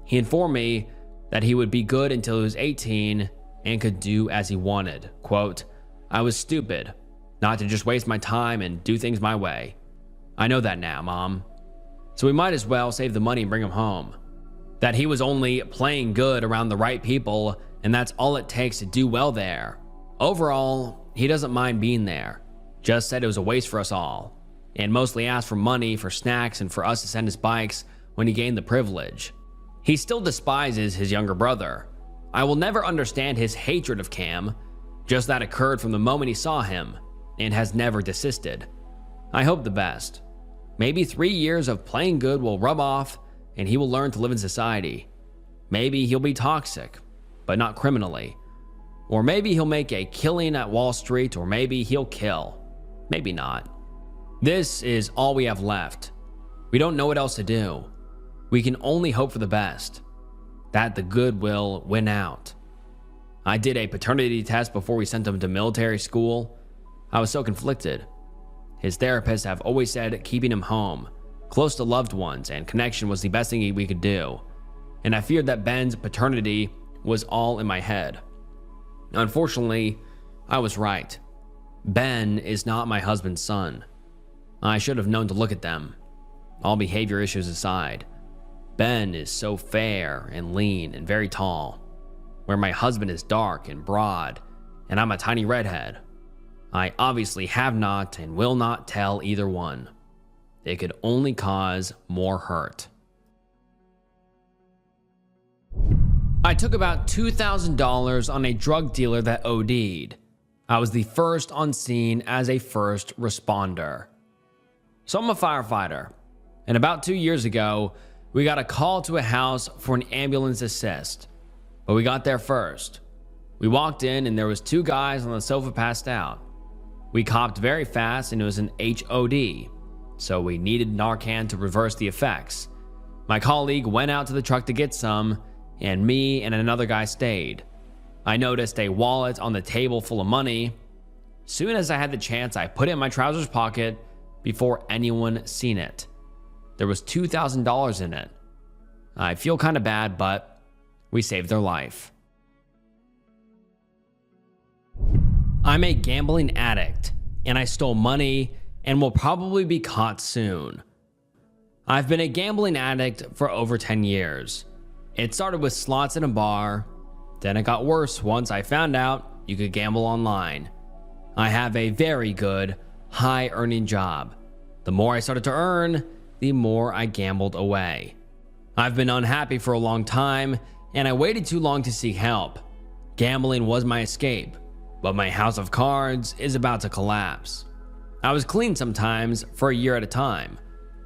He informed me that he would be good until he was 18 and could do as he wanted. Quote, "I was stupid not to just waste my time and do things my way. I know that now, Mom. So we might as well save the money and bring him home. That he was only playing good around the right people, and that's all it takes to do well there. Overall, he doesn't mind being there. Just said it was a waste for us all, and mostly asked for money for snacks and for us to send his bikes when he gained the privilege. He still despises his younger brother. I will never understand his hatred of Cam, just that occurred from the moment he saw him, and has never desisted. I hope the best. Maybe 3 years of playing good will rub off, and he will learn to live in society. Maybe he'll be toxic, but not criminally. Or maybe he'll make a killing at Wall Street, or maybe he'll kill. Maybe not. This is all we have left. We don't know what else to do. We can only hope for the best, that the good will win out. I did a paternity test before we sent him to military school. I was so conflicted. His therapists have always said keeping him home, close to loved ones, and connection was the best thing we could do. And I feared that Ben's paternity was all in my head. Unfortunately, I was right. Ben is not my husband's son. I should have known to look at them. All behavior issues aside, Ben is so fair and lean and very tall, where my husband is dark and broad, and I'm a tiny redhead. I obviously have not and will not tell either one. It could only cause more hurt. I took about $2,000 on a drug dealer that OD'd. I was the first on scene as a first responder. So I'm a firefighter, and about 2 years ago, we got a call to a house for an ambulance assist, but we got there first. We walked in and there was 2 guys on the sofa passed out. We copped very fast and it was an HOD, so we needed Narcan to reverse the effects. My colleague went out to the truck to get some, and me and another guy stayed. I noticed a wallet on the table full of money. Soon as I had the chance, I put it in my trousers pocket before anyone seen it. There was $2,000 in it. I feel kind of bad, but we saved their life. I'm a gambling addict, and I stole money and will probably be caught soon. I've been a gambling addict for over 10 years. It started with slots in a bar, then it got worse once I found out you could gamble online. I have a very good, high-earning job. The more I started to earn, the more I gambled away. I've been unhappy for a long time, and I waited too long to seek help. Gambling was my escape, but my house of cards is about to collapse. I was clean sometimes for a year at a time.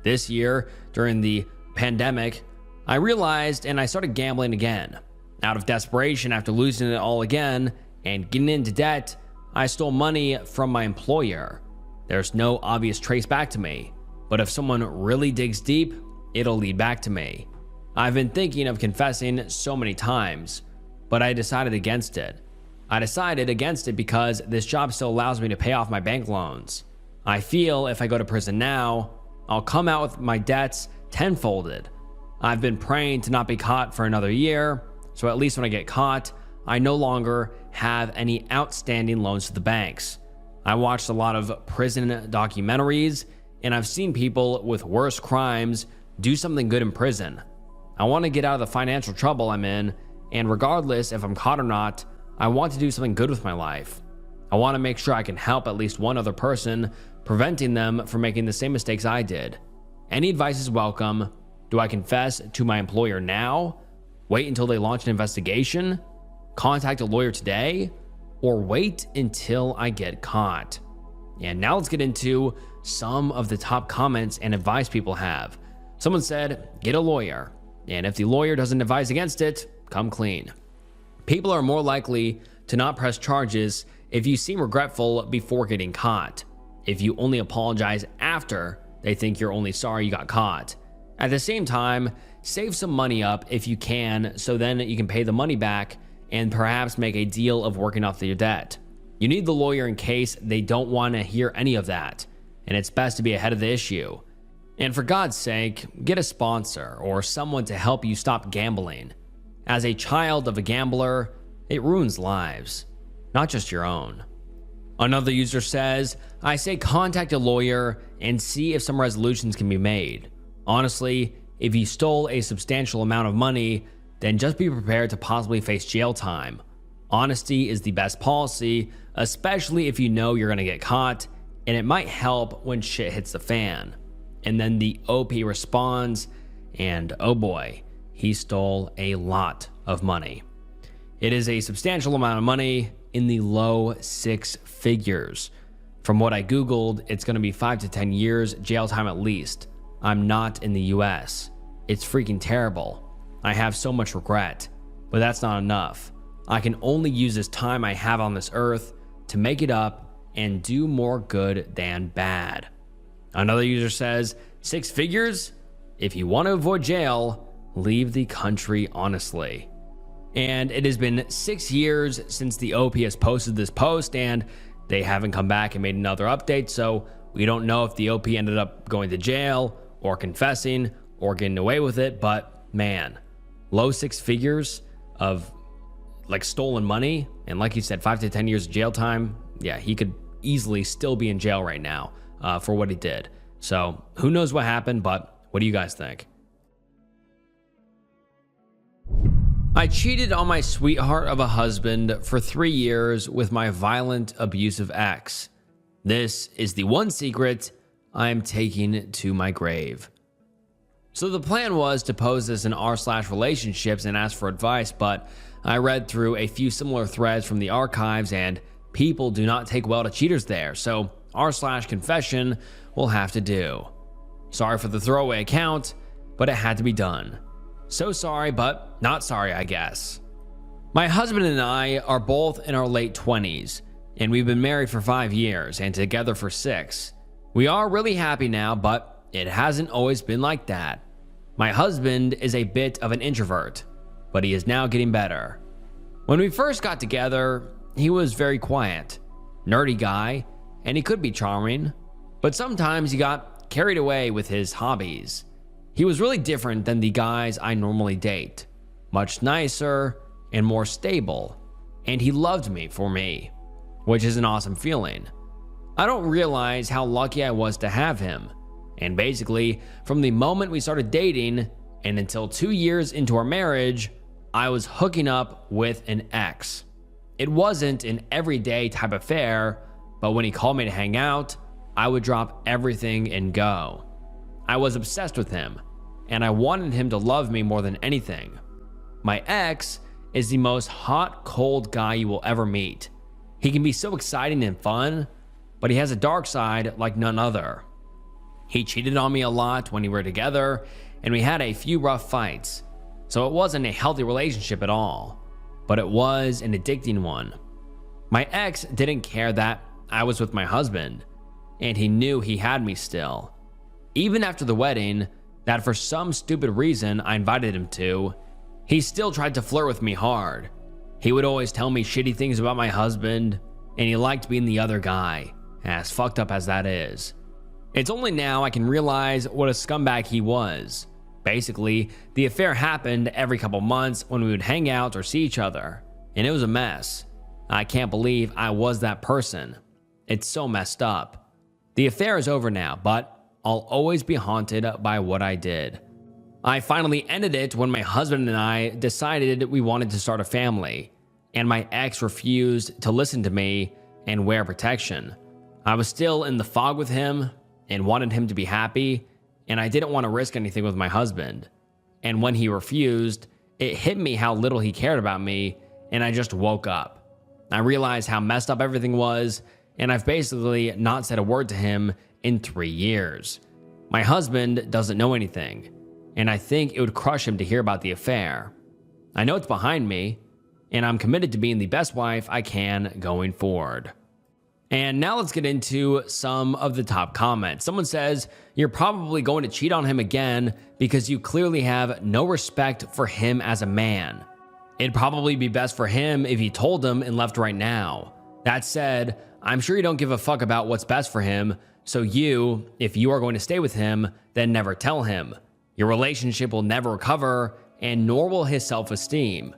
This year, during the pandemic, I realized and I started gambling again. Out of desperation after losing it all again and getting into debt, I stole money from my employer. There's no obvious trace back to me, but if someone really digs deep, it'll lead back to me. I've been thinking of confessing so many times, but I decided against it. I decided against it because this job still allows me to pay off my bank loans. I feel if I go to prison now, I'll come out with my debts tenfolded. I've been praying to not be caught for another year, so at least when I get caught, I no longer have any outstanding loans to the banks. I watched a lot of prison documentaries, and I've seen people with worse crimes do something good in prison. I want to get out of the financial trouble I'm in, and regardless if I'm caught or not, I want to do something good with my life. I want to make sure I can help at least one other person, preventing them from making the same mistakes I did. Any advice is welcome. Do I confess to my employer now? Wait until they launch an investigation? Contact a lawyer today? Or wait until I get caught? And now let's get into some of the top comments and advice people have. Someone said, get a lawyer. And if the lawyer doesn't advise against it, come clean. People are more likely to not press charges if you seem regretful before getting caught. If you only apologize after, they think you're only sorry you got caught. At the same time, save some money up if you can, so then you can pay the money back and perhaps make a deal of working off your debt. You need the lawyer in case they don't want to hear any of that, and it's best to be ahead of the issue. And for God's sake, get a sponsor or someone to help you stop gambling. As a child of a gambler, it ruins lives, not just your own. Another user says, I say contact a lawyer and see if some resolutions can be made. Honestly, if you stole a substantial amount of money, then just be prepared to possibly face jail time. Honesty is the best policy, especially if you know you're going to get caught, and it might help when shit hits the fan. And then the OP responds, and oh boy, he stole a lot of money. It is a substantial amount of money in the low six figures. From what I Googled, it's going to be 5 to 10 years jail time at least. I'm not in the US. It's freaking terrible. I have so much regret, but that's not enough. I can only use this time I have on this earth to make it up and do more good than bad. Another user says, 6 figures? If you want to avoid jail, leave the country honestly. And it has been 6 years since the OP has posted this post, and they haven't come back and made another update, so we don't know if the OP ended up going to jail or confessing or getting away with it, but man, low 6 figures of like stolen money, and like you said, 5 to 10 years of jail time. Yeah, he could easily still be in jail right now for what he did. So who knows what happened, but what do you guys think? I cheated on my sweetheart of a husband for 3 years with my violent, abusive ex. This is the one secret I am taking to my grave. So the plan was to post this in r/relationships and ask for advice, but I read through a few similar threads from the archives and people do not take well to cheaters there, so r/confession will have to do. Sorry for the throwaway account, but it had to be done. So sorry, but not sorry, I guess. My husband and I are both in our late 20s, and we've been married for 5 years and together for 6. We are really happy now, but it hasn't always been like that. My husband is a bit of an introvert, but he is now getting better. When we first got together, he was very quiet, nerdy guy, and he could be charming, but sometimes he got carried away with his hobbies. He was really different than the guys I normally date, much nicer and more stable, and he loved me for me, which is an awesome feeling. I don't realize how lucky I was to have him. And basically, from the moment we started dating and until 2 years into our marriage, I was hooking up with an ex. It wasn't an everyday type affair, but when he called me to hang out, I would drop everything and go. I was obsessed with him, and I wanted him to love me more than anything. My ex is the most hot, cold guy you will ever meet. He can be so exciting and fun, but he has a dark side like none other. He cheated on me a lot when we were together, and we had a few rough fights. So it wasn't a healthy relationship at all, but it was an addicting one. My ex didn't care that I was with my husband, and he knew he had me still. Even after the wedding, that for some stupid reason I invited him to, he still tried to flirt with me hard. He would always tell me shitty things about my husband, and he liked being the other guy, as fucked up as that is. It's only now I can realize what a scumbag he was. Basically, the affair happened every couple months when we would hang out or see each other, and it was a mess. I can't believe I was that person. It's so messed up. The affair is over now, but I'll always be haunted by what I did. I finally ended it when my husband and I decided we wanted to start a family, and my ex refused to listen to me and wear protection. I was still in the fog with him and wanted him to be happy, and I didn't want to risk anything with my husband. And when he refused, it hit me how little he cared about me, and I just woke up. I realized how messed up everything was, and I've basically not said a word to him in 3 years. My husband doesn't know anything, and I think it would crush him to hear about the affair. I know it's behind me, and I'm committed to being the best wife I can going forward. And now let's get into some of the top comments. Someone says, you're probably going to cheat on him again because you clearly have no respect for him as a man. It'd probably be best for him if he told him and left right now. That said, I'm sure you don't give a fuck about what's best for him, so if you are going to stay with him, then never tell him. Your relationship will never recover, and nor will his self-esteem.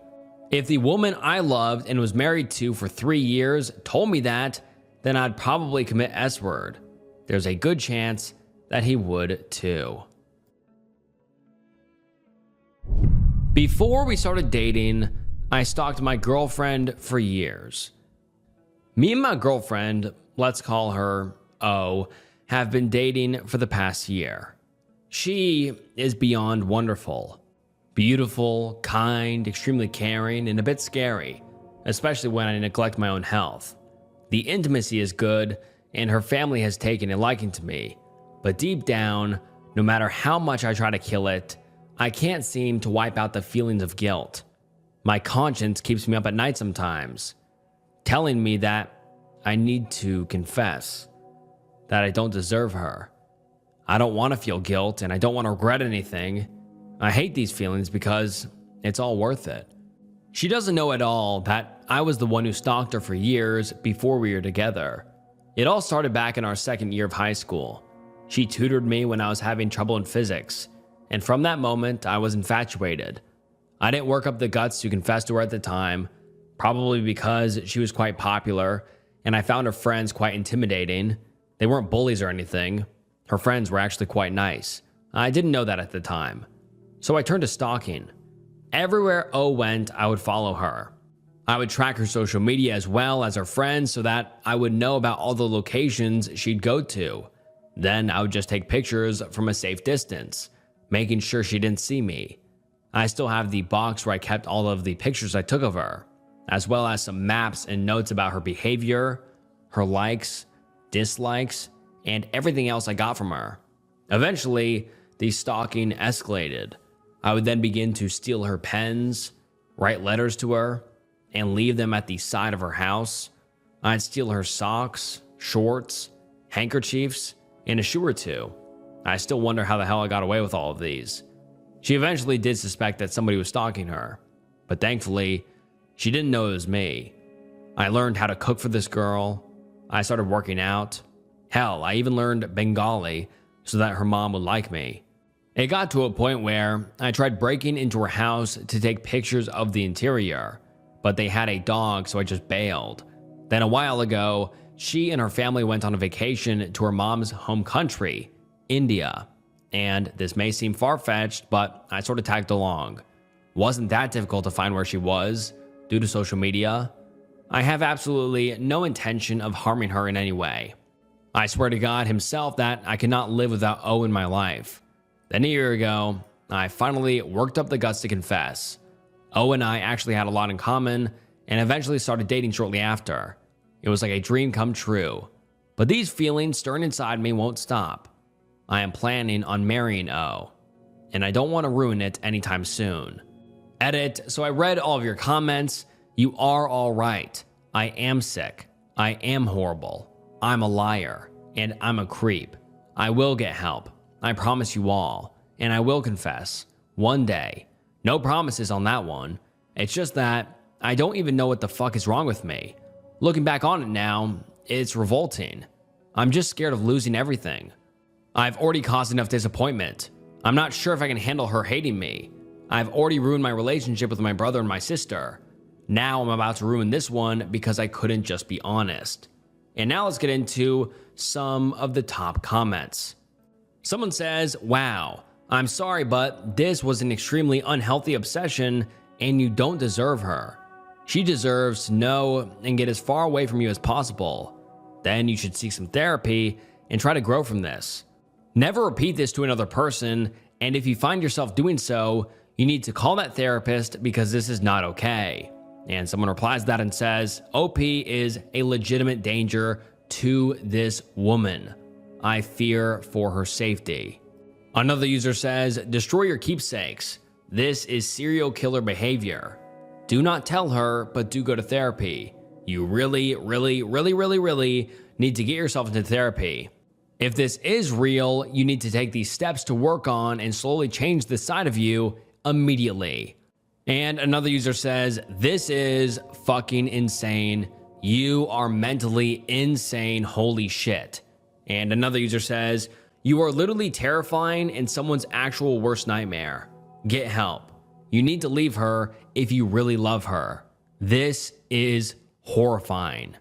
If the woman I loved and was married to for 3 years told me that, then I'd probably commit S-word. There's a good chance that he would too. Before we started dating, I stalked my girlfriend for years. Me and my girlfriend, let's call her O, have been dating for the past year. She is beyond wonderful. Beautiful, kind, extremely caring, and a bit scary, especially when I neglect my own health. The intimacy is good, and her family has taken a liking to me. But deep down, no matter how much I try to kill it, I can't seem to wipe out the feelings of guilt. My conscience keeps me up at night sometimes, telling me that I need to confess that I don't deserve her. I don't want to feel guilt, and I don't want to regret anything. I hate these feelings because it's all worth it. She doesn't know at all that I was the one who stalked her for years before we were together. It all started back in our second year of high school. She tutored me when I was having trouble in physics, and from that moment, I was infatuated. I didn't work up the guts to confess to her at the time, probably because she was quite popular, and I found her friends quite intimidating. They weren't bullies or anything. Her friends were actually quite nice. I didn't know that at the time. So I turned to stalking. Everywhere O went, I would follow her. I would track her social media as well as her friends so that I would know about all the locations she'd go to. Then I would just take pictures from a safe distance, making sure she didn't see me. I still have the box where I kept all of the pictures I took of her, as well as some maps and notes about her behavior, her likes, dislikes, and everything else I got from her. Eventually, the stalking escalated. I would then begin to steal her pens, write letters to her, and leave them at the side of her house. I'd steal her socks, shorts, handkerchiefs, and a shoe or two. I still wonder how the hell I got away with all of these. She eventually did suspect that somebody was stalking her, but thankfully, she didn't know it was me. I learned how to cook for this girl. I started working out. Hell, I even learned Bengali so that her mom would like me. It got to a point where I tried breaking into her house to take pictures of the interior, but they had a dog, so I just bailed. Then a while ago, she and her family went on a vacation to her mom's home country, India. And this may seem far-fetched, but I sort of tagged along. Wasn't that difficult to find where she was due to social media. I have absolutely no intention of harming her in any way. I swear to God himself that I cannot live without O in my life. Then a year ago, I finally worked up the guts to confess. O and I actually had a lot in common and eventually started dating shortly after. It was like a dream come true. But these feelings stirring inside me won't stop. I am planning on marrying O, and I don't want to ruin it anytime soon. Edit, so I read all of your comments. You are all right. I am sick. I am horrible. I'm a liar, and I'm a creep. I will get help. I promise you all, and I will confess. One day. No promises on that one. It's just that I don't even know what the fuck is wrong with me. Looking back on it now, it's revolting. I'm just scared of losing everything. I've already caused enough disappointment. I'm not sure if I can handle her hating me. I've already ruined my relationship with my brother and my sister. Now I'm about to ruin this one because I couldn't just be honest. And now let's get into some of the top comments. Someone says, wow, I'm sorry, but this was an extremely unhealthy obsession and you don't deserve her. She deserves to know and get as far away from you as possible. Then you should seek some therapy and try to grow from this. Never repeat this to another person, and if you find yourself doing so, you need to call that therapist because this is not okay. And someone replies to that and says, OP is a legitimate danger to this woman. I fear for her safety. Another user says, destroy your keepsakes. This is serial killer behavior. Do not tell her, but do go to therapy. You really need to get yourself into therapy. If this is real, you need to take these steps to work on and slowly change this side of you immediately. And another user says, this is fucking insane. You are mentally insane, holy shit. And another user says, you are literally terrifying and someone's actual worst nightmare. Get help. You need to leave her if you really love her. This is horrifying.